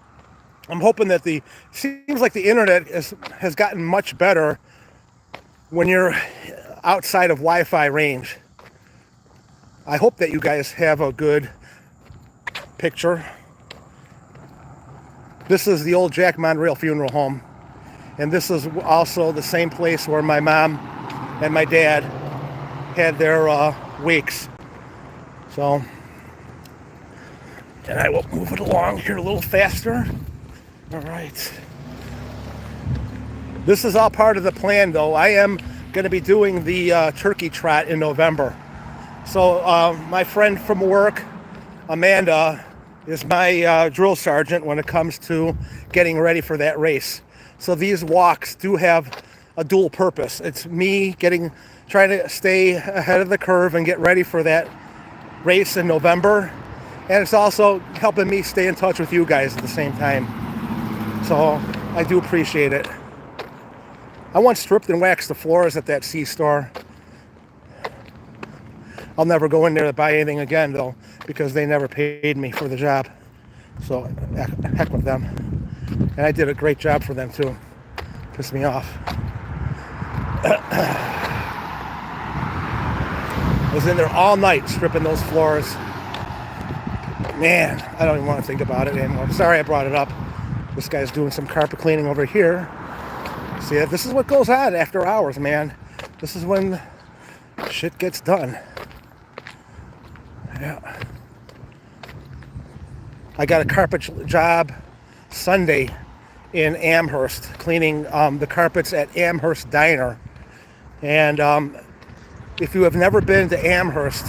I'm hoping that seems like the internet has gotten much better when you're outside of Wi-Fi range. I hope that you guys have a good picture. This is the old Jack Monreal Funeral Home. And this is also the same place where my mom and my dad had their wakes. So, and I will move it along here a little faster. All right. This is all part of the plan, though. I am going to be doing the turkey trot in November. So my friend from work, Amanda, is my drill sergeant when it comes to getting ready for that race. So these walks do have a dual purpose. It's me trying to stay ahead of the curve and get ready for that race in November. And it's also helping me stay in touch with you guys at the same time. So I do appreciate it. I once stripped and waxed the floors at that C-store. I'll never go in there to buy anything again, though, because they never paid me for the job. So heck with them. And I did a great job for them, too. Pissed me off. I was in there all night stripping those floors. Man, I don't even want to think about it anymore. I'm sorry I brought it up. This guy's doing some carpet cleaning over here. See, this is what goes on after hours, man. This is when shit gets done. Yeah. I got a carpet job Sunday in Amherst, cleaning the carpets at Amherst Diner. And if you have never been to Amherst,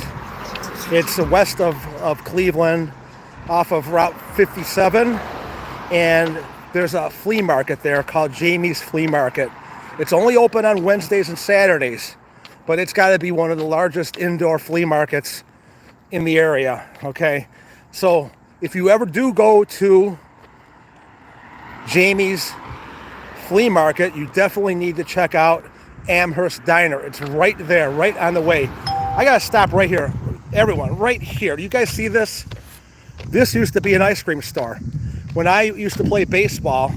it's west of Cleveland, off of Route 57. And there's a flea market there called Jamie's Flea Market. It's only open on Wednesdays and Saturdays, but it's got to be one of the largest indoor flea markets in the area, okay? So if you ever do go to Jamie's Flea Market, you definitely need to check out Amherst Diner. It's right there, right on the way. I got to stop right here. Everyone, right here. Do you guys see this? This used to be an ice cream store. When I used to play baseball,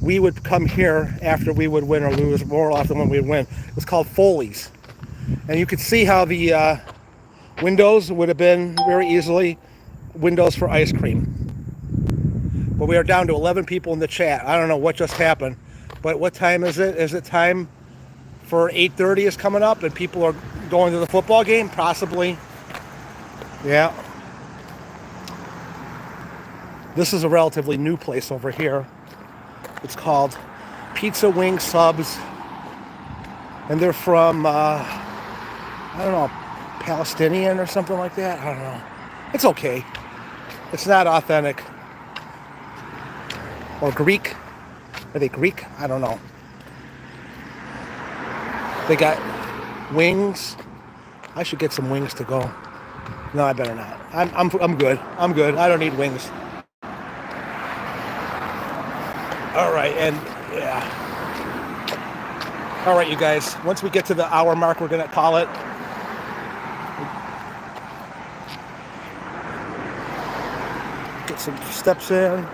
we would come here after we would win or lose, more often when we would win. It was called Foley's. And you could see how the windows would have been very easily windows for ice cream. But we are down to 11 people in the chat. I don't know what just happened. But what time is it? Is it time for 8:30 is coming up and people are going to the football game? Possibly. Yeah. This is a relatively new place over here. It's called Pizza Wing Subs. And they're from, I don't know, Palestinian or something like that. I don't know. It's okay. It's not authentic. Or Greek. Are they Greek? I don't know. They got wings. I should get some wings to go. No, I better not. I'm good. I'm good. I don't need wings. All right, and yeah. All right, you guys. Once we get to the hour mark, we're gonna call it. Get some steps in.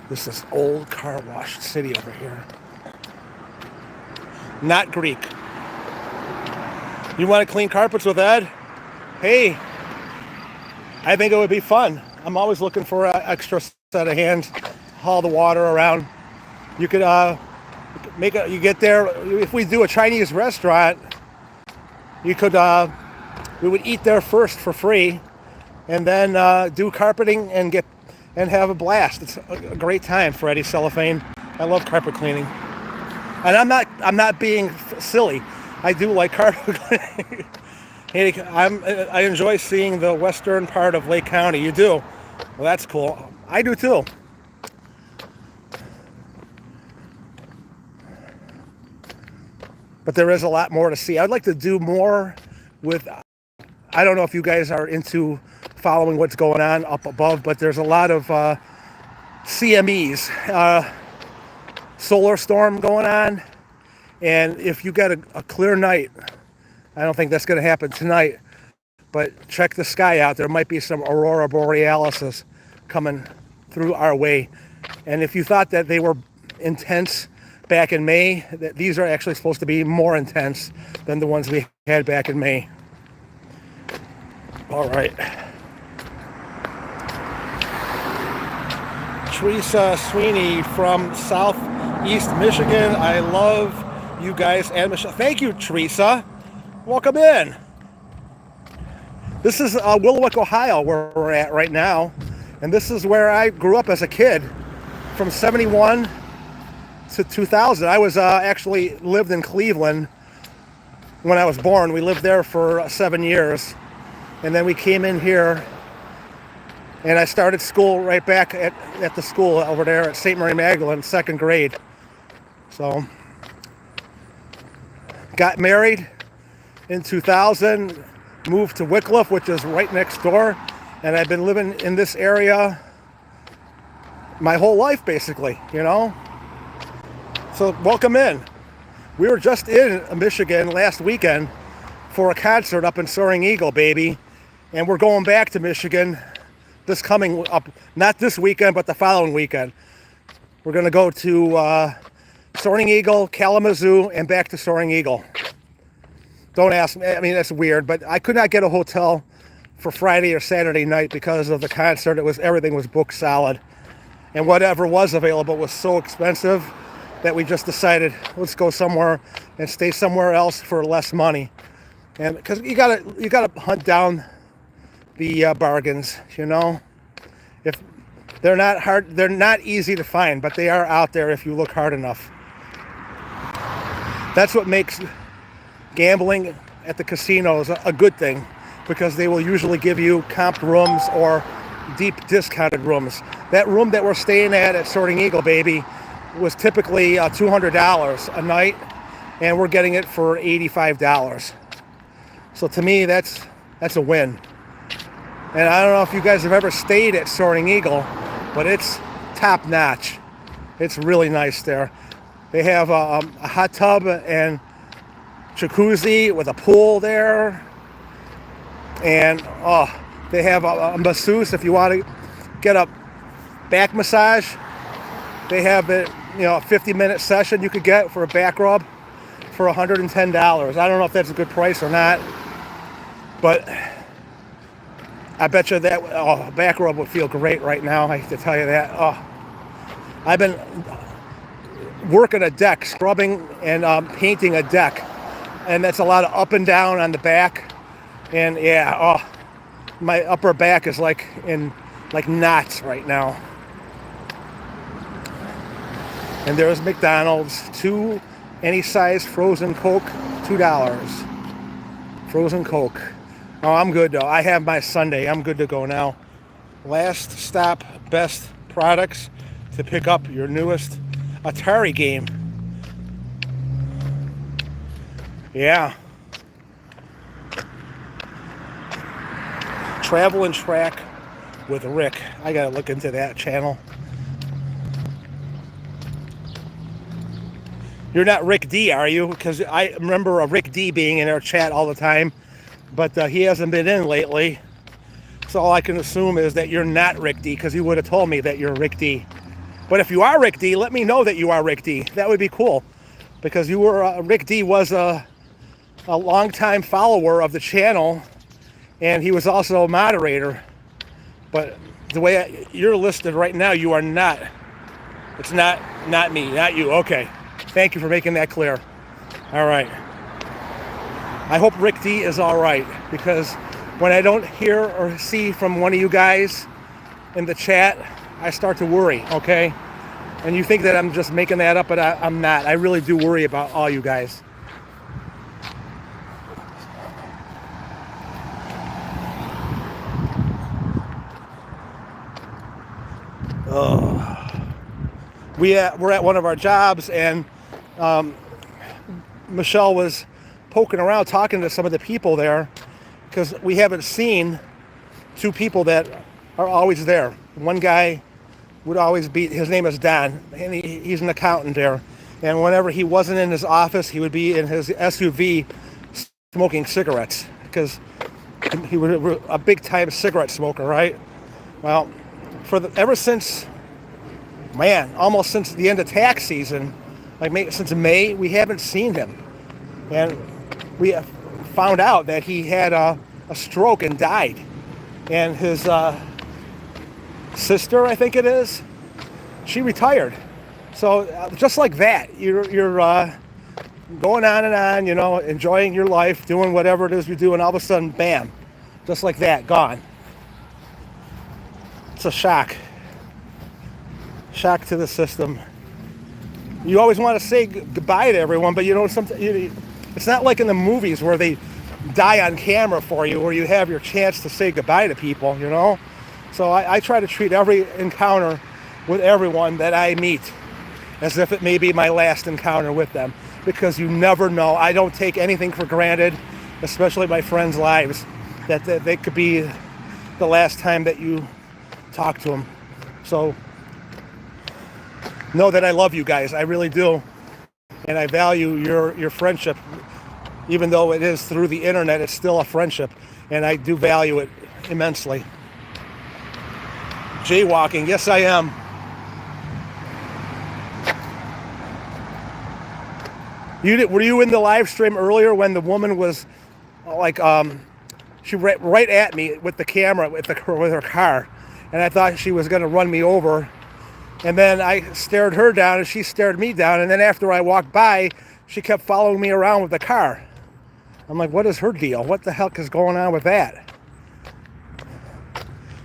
This is old car wash city over here. Not Greek. You want to clean carpets with Ed? Hey, I think it would be fun. I'm always looking for an extra set of hands, haul the water around. You could you get there, if we do a Chinese restaurant, you could, we would eat there first for free and then do carpeting and have a blast. It's a great time for Eddie Cellophane. I love carpet cleaning. And I'm not being silly. I do like carpet cleaning. Hey, I enjoy seeing the western part of Lake County. You do? Well, that's cool. I do too. but there is a lot more to see. I'd like to do more with, I don't know if you guys are into following what's going on up above, but there's a lot of CMEs, solar storm going on. And if you got a clear night, I don't think that's going to happen tonight, but check the sky out. There might be some aurora borealis coming through our way. And if you thought that they were intense back in May, these are actually supposed to be more intense than the ones we had back in May. All right. Teresa Sweeney from Southeast Michigan. I love you guys and Michelle. Thank you, Teresa. Welcome in. This is Willowick, Ohio, where we're at right now. And this is where I grew up as a kid from 71 to 2000. I was actually lived in Cleveland when I was born. We lived there for 7 years. And then we came in here and I started school right back at the school over there at St. Mary Magdalene, 2nd grade. So, got married in 2000, moved to Wickliffe, which is right next door. And I've been living in this area my whole life, basically, you know? So, welcome in. We were just in Michigan last weekend for a concert up in Soaring Eagle, baby. And we're going back to Michigan this coming up, not this weekend, but the following weekend. We're going to go to Soaring Eagle, Kalamazoo, and back to Soaring Eagle. Don't ask me. I mean, that's weird, but I could not get a hotel for Friday or Saturday night because of the concert. Everything was booked solid. And whatever was available was so expensive that we just decided, let's go somewhere and stay somewhere else for less money. And because you gotta hunt down the bargains, you know. If they're not easy to find, but they are out there if you look hard enough. That's what makes gambling at the casinos a good thing, because they will usually give you comp rooms or deep discounted rooms. That room that we're staying at Soaring Eagle, baby, was typically $200 a night, and we're getting it for $85. So to me, that's a win. And I don't know if you guys have ever stayed at Soaring Eagle, but it's top notch. It's really nice there. They have a hot tub and jacuzzi with a pool there. And they have a masseuse if you want to get a back massage. They have it, you know, a 50-minute session you could get for a back rub for $110. I don't know if that's a good price or not, but I bet you that a back rub would feel great right now. I have to tell you that. I've been working a deck, scrubbing and painting a deck, and that's a lot of up and down on the back. And yeah, my upper back is like in knots right now. And there's McDonald's, 2 any size frozen Coke, $2. Frozen Coke. Oh, I'm good though. I have my Sunday. I'm good to go now. Last stop, best products to pick up your newest Atari game. Yeah. Travel and Track with Rick. I gotta look into that channel. You're not Rick D, are you? Because I remember a Rick D being in our chat all the time, but he hasn't been in lately. So all I can assume is that you're not Rick D, because you would have told me that you're Rick D. But if you are Rick D, let me know that you are Rick D. That would be cool, because you were Rick D was a longtime follower of the channel, and he was also a moderator. But the way you're listed right now, you are not. It's not me, not you. Okay. Thank you for making that clear. All right. I hope Rick D is all right, because when I don't hear or see from one of you guys in the chat, I start to worry, okay? And you think that I'm just making that up, but I'm not. I really do worry about all you guys. We're at one of our jobs, and Michelle was poking around talking to some of the people there, because we haven't seen two people that are always there. One guy would always be, his name is Don, and he's an accountant there. And whenever he wasn't in his office, he would be in his SUV smoking cigarettes, because he was a big-time cigarette smoker, right? Well, ever since, almost since the end of tax season, since May, we haven't seen him. And we found out that he had a stroke and died. And his sister, I think it is, she retired. So just like that, you're going on and on, enjoying your life, doing whatever it is you do, and all of a sudden, bam, just like that, gone. It's a shock. Shock to the system. You always want to say goodbye to everyone, but it's not like in the movies where they die on camera for you, where you have your chance to say goodbye to people, So I try to treat every encounter with everyone that I meet as if it may be my last encounter with them, because you never know. I don't take anything for granted, especially my friends' lives, that they could be the last time that you talk to them. So know that I love you guys. I really do. And I value your friendship. Even though it is through the internet, it's still a friendship. And I do value it immensely. Jaywalking, yes I am. Were you in the live stream earlier when the woman was she ran right at me with the camera with her car, and I thought she was going to run me over, and then I stared her down and she stared me down, and then after I walked by, she kept following me around with the car. I'm like, what is her deal? What the heck is going on with that?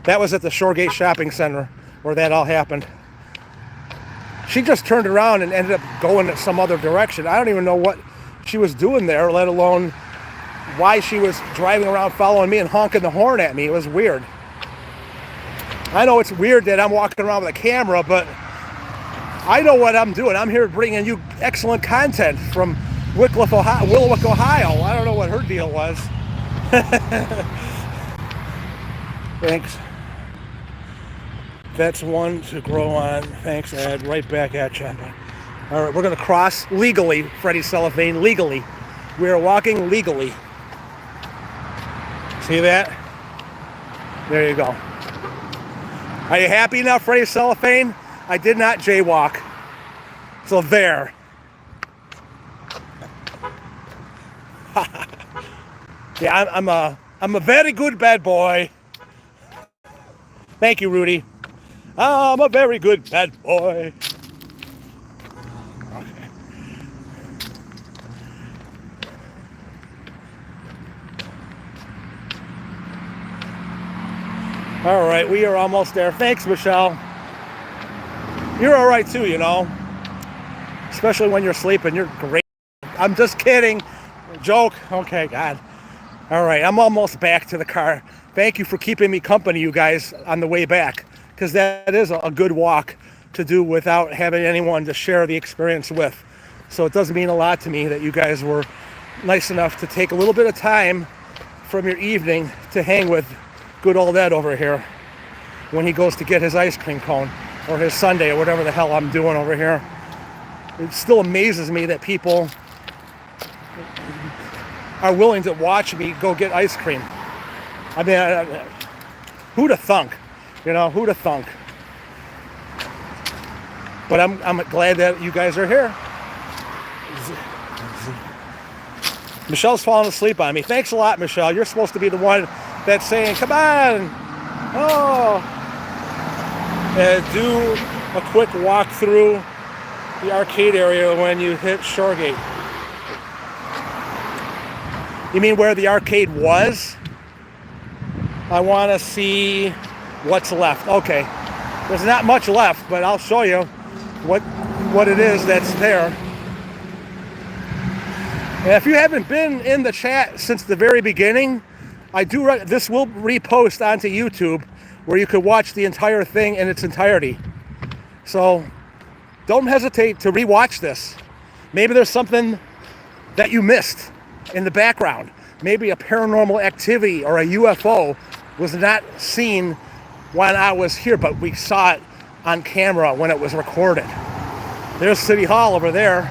That was at the Shoregate shopping center where that all happened. She just turned around and ended up going some other direction. I don't even know what she was doing there, let alone why she was driving around following me and honking the horn at me. It was weird. I know it's weird that I'm walking around with a camera, but I know what I'm doing. I'm here bringing you excellent content from Willowick, Ohio. I don't know what her deal was. Thanks. That's one to grow on. Thanks, Ed. Right back at you. All right, we're going to cross legally, Freddie Cellophane, legally. We are walking legally. See that? There you go. Are you happy now, Freddie Cellophane? I did not jaywalk. So there. Yeah, I'm a very good bad boy. Thank you, Rudy. I'm a very good bad boy. Okay. All right, we are almost there. Thanks, Michelle. You're all right too, especially when you're sleeping. You're great. I'm just kidding. Joke. Okay, God. All right, I'm almost back to the car. Thank you for keeping me company, you guys, on the way back, because that is a good walk to do without having anyone to share the experience with. So it does mean a lot to me that you guys were nice enough to take a little bit of time from your evening to hang with good old Ed over here when he goes to get his ice cream cone or his sundae or whatever the hell I'm doing over here. It still amazes me that people are willing to watch me go get ice cream. I mean, who'd have thunk? Who'd have thunk? But I'm glad that you guys are here. Michelle's falling asleep on me. Thanks a lot, Michelle. You're supposed to be the one that's saying, come on. Oh. Do a quick walk through the arcade area when you hit Shoregate. You mean where the arcade was? I want to see what's left. Okay. There's not much left, but I'll show you what it is that's there. And if you haven't been in the chat since the very beginning, this will repost onto YouTube where you could watch the entire thing in its entirety. So don't hesitate to rewatch this. Maybe there's something that you missed in the background. Maybe a paranormal activity or a UFO was not seen when I was here, but we saw it on camera when it was recorded. There's City Hall over there.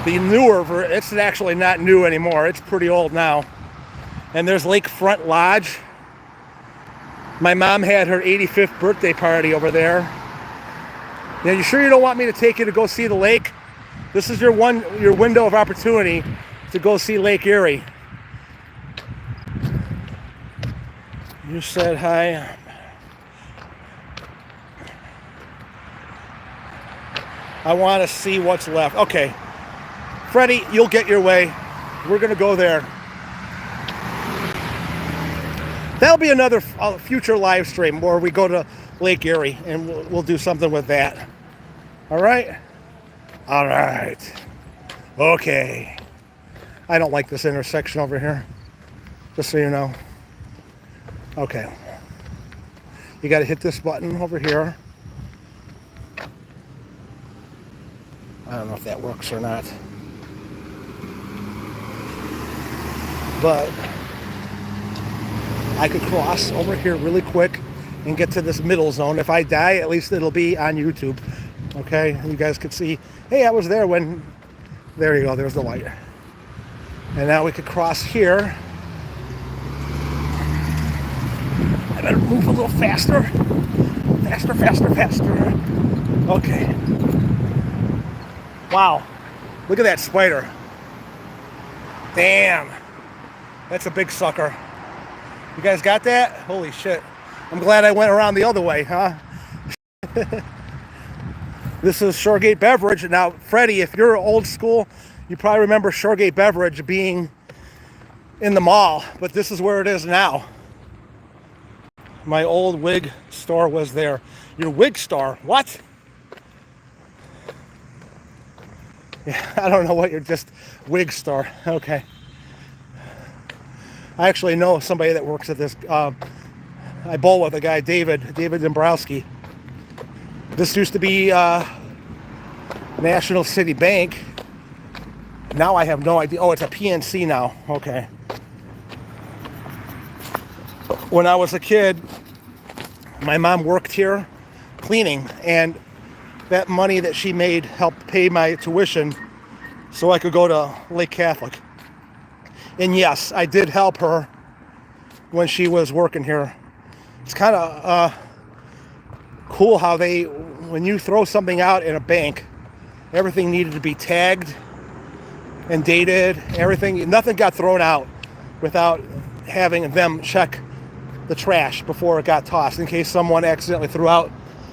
The newer, it's actually not new anymore. It's pretty old now. And there's Lakefront Lodge. My mom had her 85th birthday party over there. Now, you sure you don't want me to take you to go see the lake? This is your window of opportunity to go see Lake Erie. You said hi. I want to see what's left. Okay. Freddie, you'll get your way. We're going to go there. That'll be another future live stream where we go to Lake Erie and we'll do something with that. All right? All right. Okay. I don't like this intersection over here, just so you know. Okay. You got to hit this button over here. I don't know if that works or not. But I could cross over here really quick and get to this middle zone. If I die, at least it'll be on YouTube. Okay? You guys could see, hey, I was there when... There you go. There's the light. And now we could cross here. I better move a little faster. Faster, faster, faster. Okay. Wow. Look at that spider. Damn. That's a big sucker. You guys got that? Holy shit. I'm glad I went around the other way, huh? This is Shoregate Beverage. Now, Freddie, if you're old school, you probably remember Shoregate Beverage being in the mall, but this is where it is now. My old wig store was there. Your wig store? What? Yeah, I don't know what you're just wig store. Okay. I actually know somebody that works at this. I bowl with a guy, David Dombrowski. This used to be National City Bank. Now I have no idea. Oh, it's a PNC now. Okay. When I was a kid, my mom worked here cleaning, and that money that she made helped pay my tuition so I could go to Lake Catholic. And yes, I did help her when she was working here. It's kind of cool how when you throw something out in a bank, everything needed to be tagged and dated, everything. Nothing got thrown out without having them check the trash before it got tossed in case someone accidentally threw out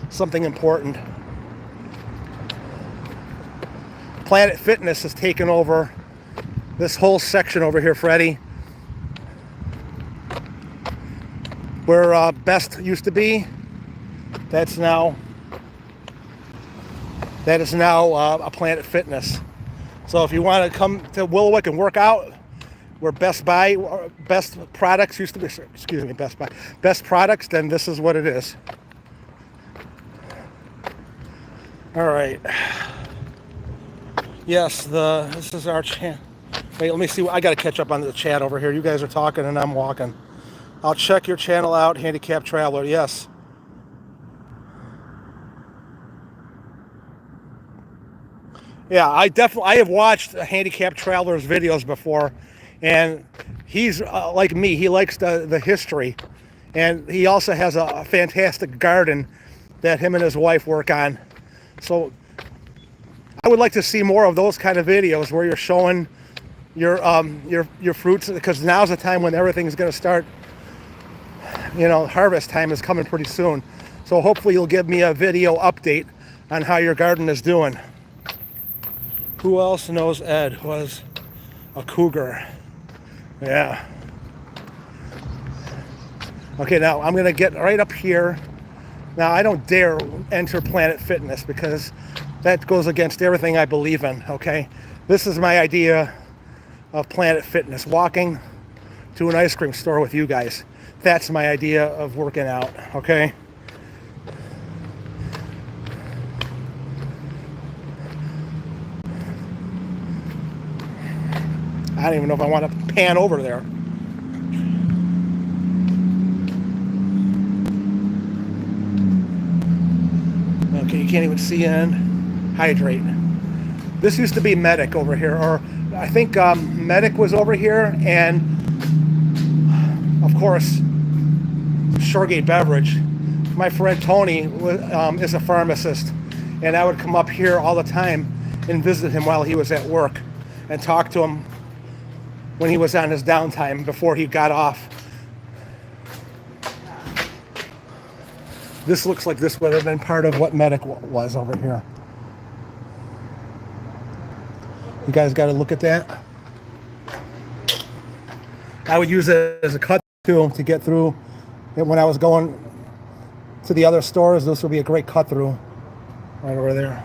something important. Planet Fitness has taken over this whole section over here, Freddie. Where Best used to be, that is now a Planet Fitness. So if you want to come to Willowick and work out, where Best Products used to be, Best Products, then this is what it is. All right. Yes, this is our channel. Wait, let me see. I got to catch up on the chat over here. You guys are talking and I'm walking. I'll check your channel out, Handicapped Traveler. Yes. Yeah, I have watched Handicapped Traveler's videos before, and he's like me. He likes the history, and he also has a fantastic garden that him and his wife work on. So I would like to see more of those kind of videos where you're showing your fruits, because now's the time when everything's going to start. You know, harvest time is coming pretty soon. So hopefully you'll give me a video update on how your garden is doing. Who else knows Ed was a cougar? Yeah. Okay, now I'm going to get right up here. Now, I don't dare enter Planet Fitness because that goes against everything I believe in, okay? This is my idea of Planet Fitness, walking to an ice cream store with you guys. That's my idea of working out, okay? don't even know if I want to pan over there. Okay, you can't even see in. Hydrate. This used to be Medic over here, or I think Medic was over here, and of course, Shoregate Beverage. My friend Tony is a pharmacist, and I would come up here all the time and visit him while he was at work and talk to him when he was on his downtime before he got off. This looks like this would have been part of what Medic was over here. You guys got to look at that. I would use it as a cut through to get through. When I was going to the other stores, this would be a great cut through right over there.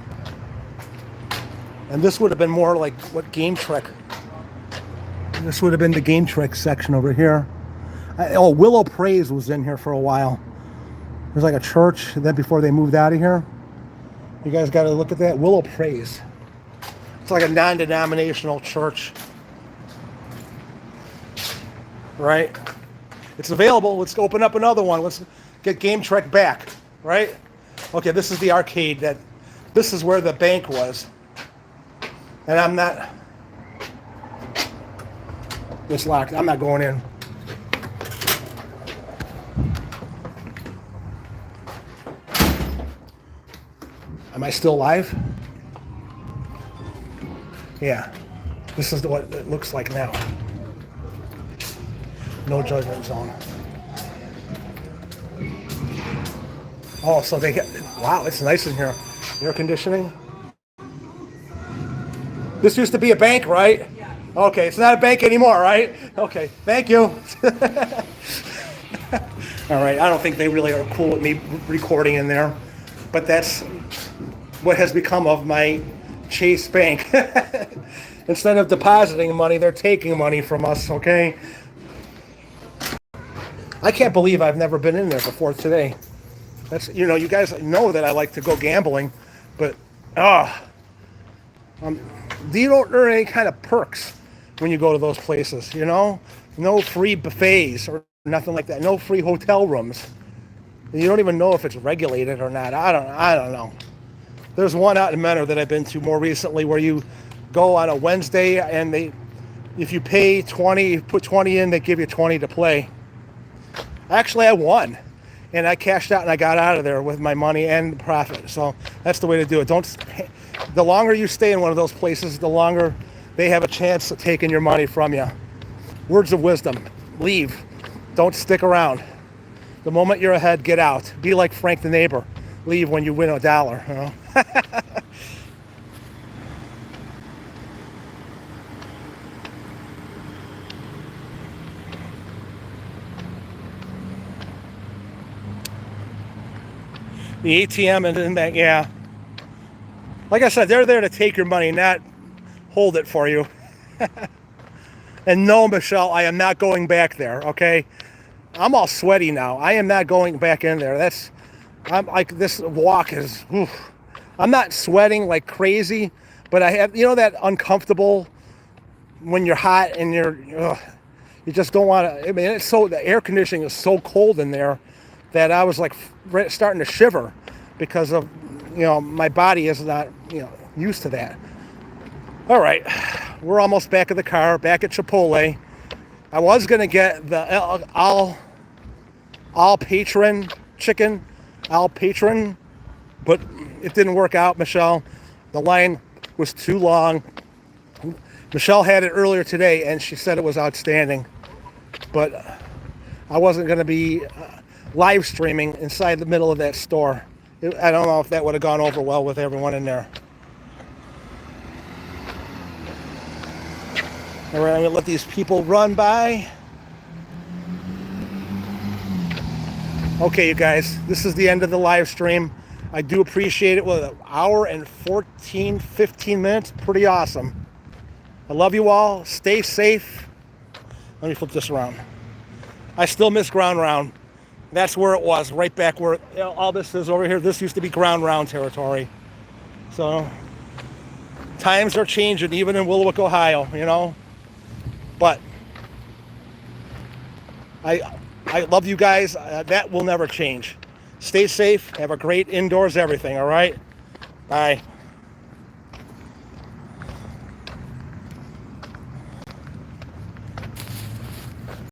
And this would have been more like what Game Trick. This would have been the Game Trick section over here. Willow Praise was in here for a while. There's like a church, and then before they moved out of here. You guys got to look at that. Willow Praise. It's like a non-denominational church. Right? It's available. Let's open up another one. Let's get Game Trek back. Right? Okay, this is the arcade. This is where the bank was. And I'm not... It's locked. I'm not going in. Am I still live? Yeah. This is what it looks like now. No judgment zone. Oh, so they get... Wow, it's nice in here. Air conditioning. This used to be a bank, right? Yeah. Okay, it's not a bank anymore, right? Okay, thank you. All right, I don't think they really are cool with me recording in there, but that's what has become of my Chase Bank. Instead of depositing money, they're taking money from us, okay? I can't believe I've never been in there before today. That's, you know, you guys know that I like to go gambling, but, you don't earn any kind of perks when you go to those places, you know? No free buffets or nothing like that. No free hotel rooms. You don't even know if it's regulated or not. I don't know. There's one out in Menor that I've been to more recently where you go on a Wednesday and if you pay 20, you put 20 in, they give you 20 to play. Actually, I won. And I cashed out and I got out of there with my money and profit. So that's the way to do it. The longer you stay in one of those places, the longer they have a chance of taking your money from you. Words of wisdom. Leave. Don't stick around. The moment you're ahead, get out. Be like Frank the neighbor. Leave when you win $1, you know? The ATM and in that, yeah. Like I said, they're there to take your money, not hold it for you. And no, Michelle, I am not going back there, okay? I'm all sweaty now. I am not going back in there. I'm like, this walk is, oof. I'm not sweating like crazy, but I have, you know, that uncomfortable when you're hot and you just don't want to, I mean, the air conditioning is so cold in there that I was like starting to shiver because of, you know, my body is not, you know, used to that. All right, we're almost back at the car, back at Chipotle. I was gonna get the all patron chicken, all patron, but it didn't work out, Michelle. The line was too long. Michelle had it earlier today and she said it was outstanding, but I wasn't gonna be live streaming inside the middle of that store. I don't know if that would have gone over well with everyone in there. All right, I'm gonna let these people run by. Okay, you guys, this is the end of the live stream. I do appreciate it. Well, an hour and 15 minutes, pretty awesome. I love you all. Stay safe. Let me flip this around. I still miss Ground Round. That's where it was, right back where all this is over here. This used to be Ground Round territory. So times are changing, even in Willowick, Ohio, you know. But I love you guys. That will never change. Stay safe. Have a great indoors everything, all right? Bye.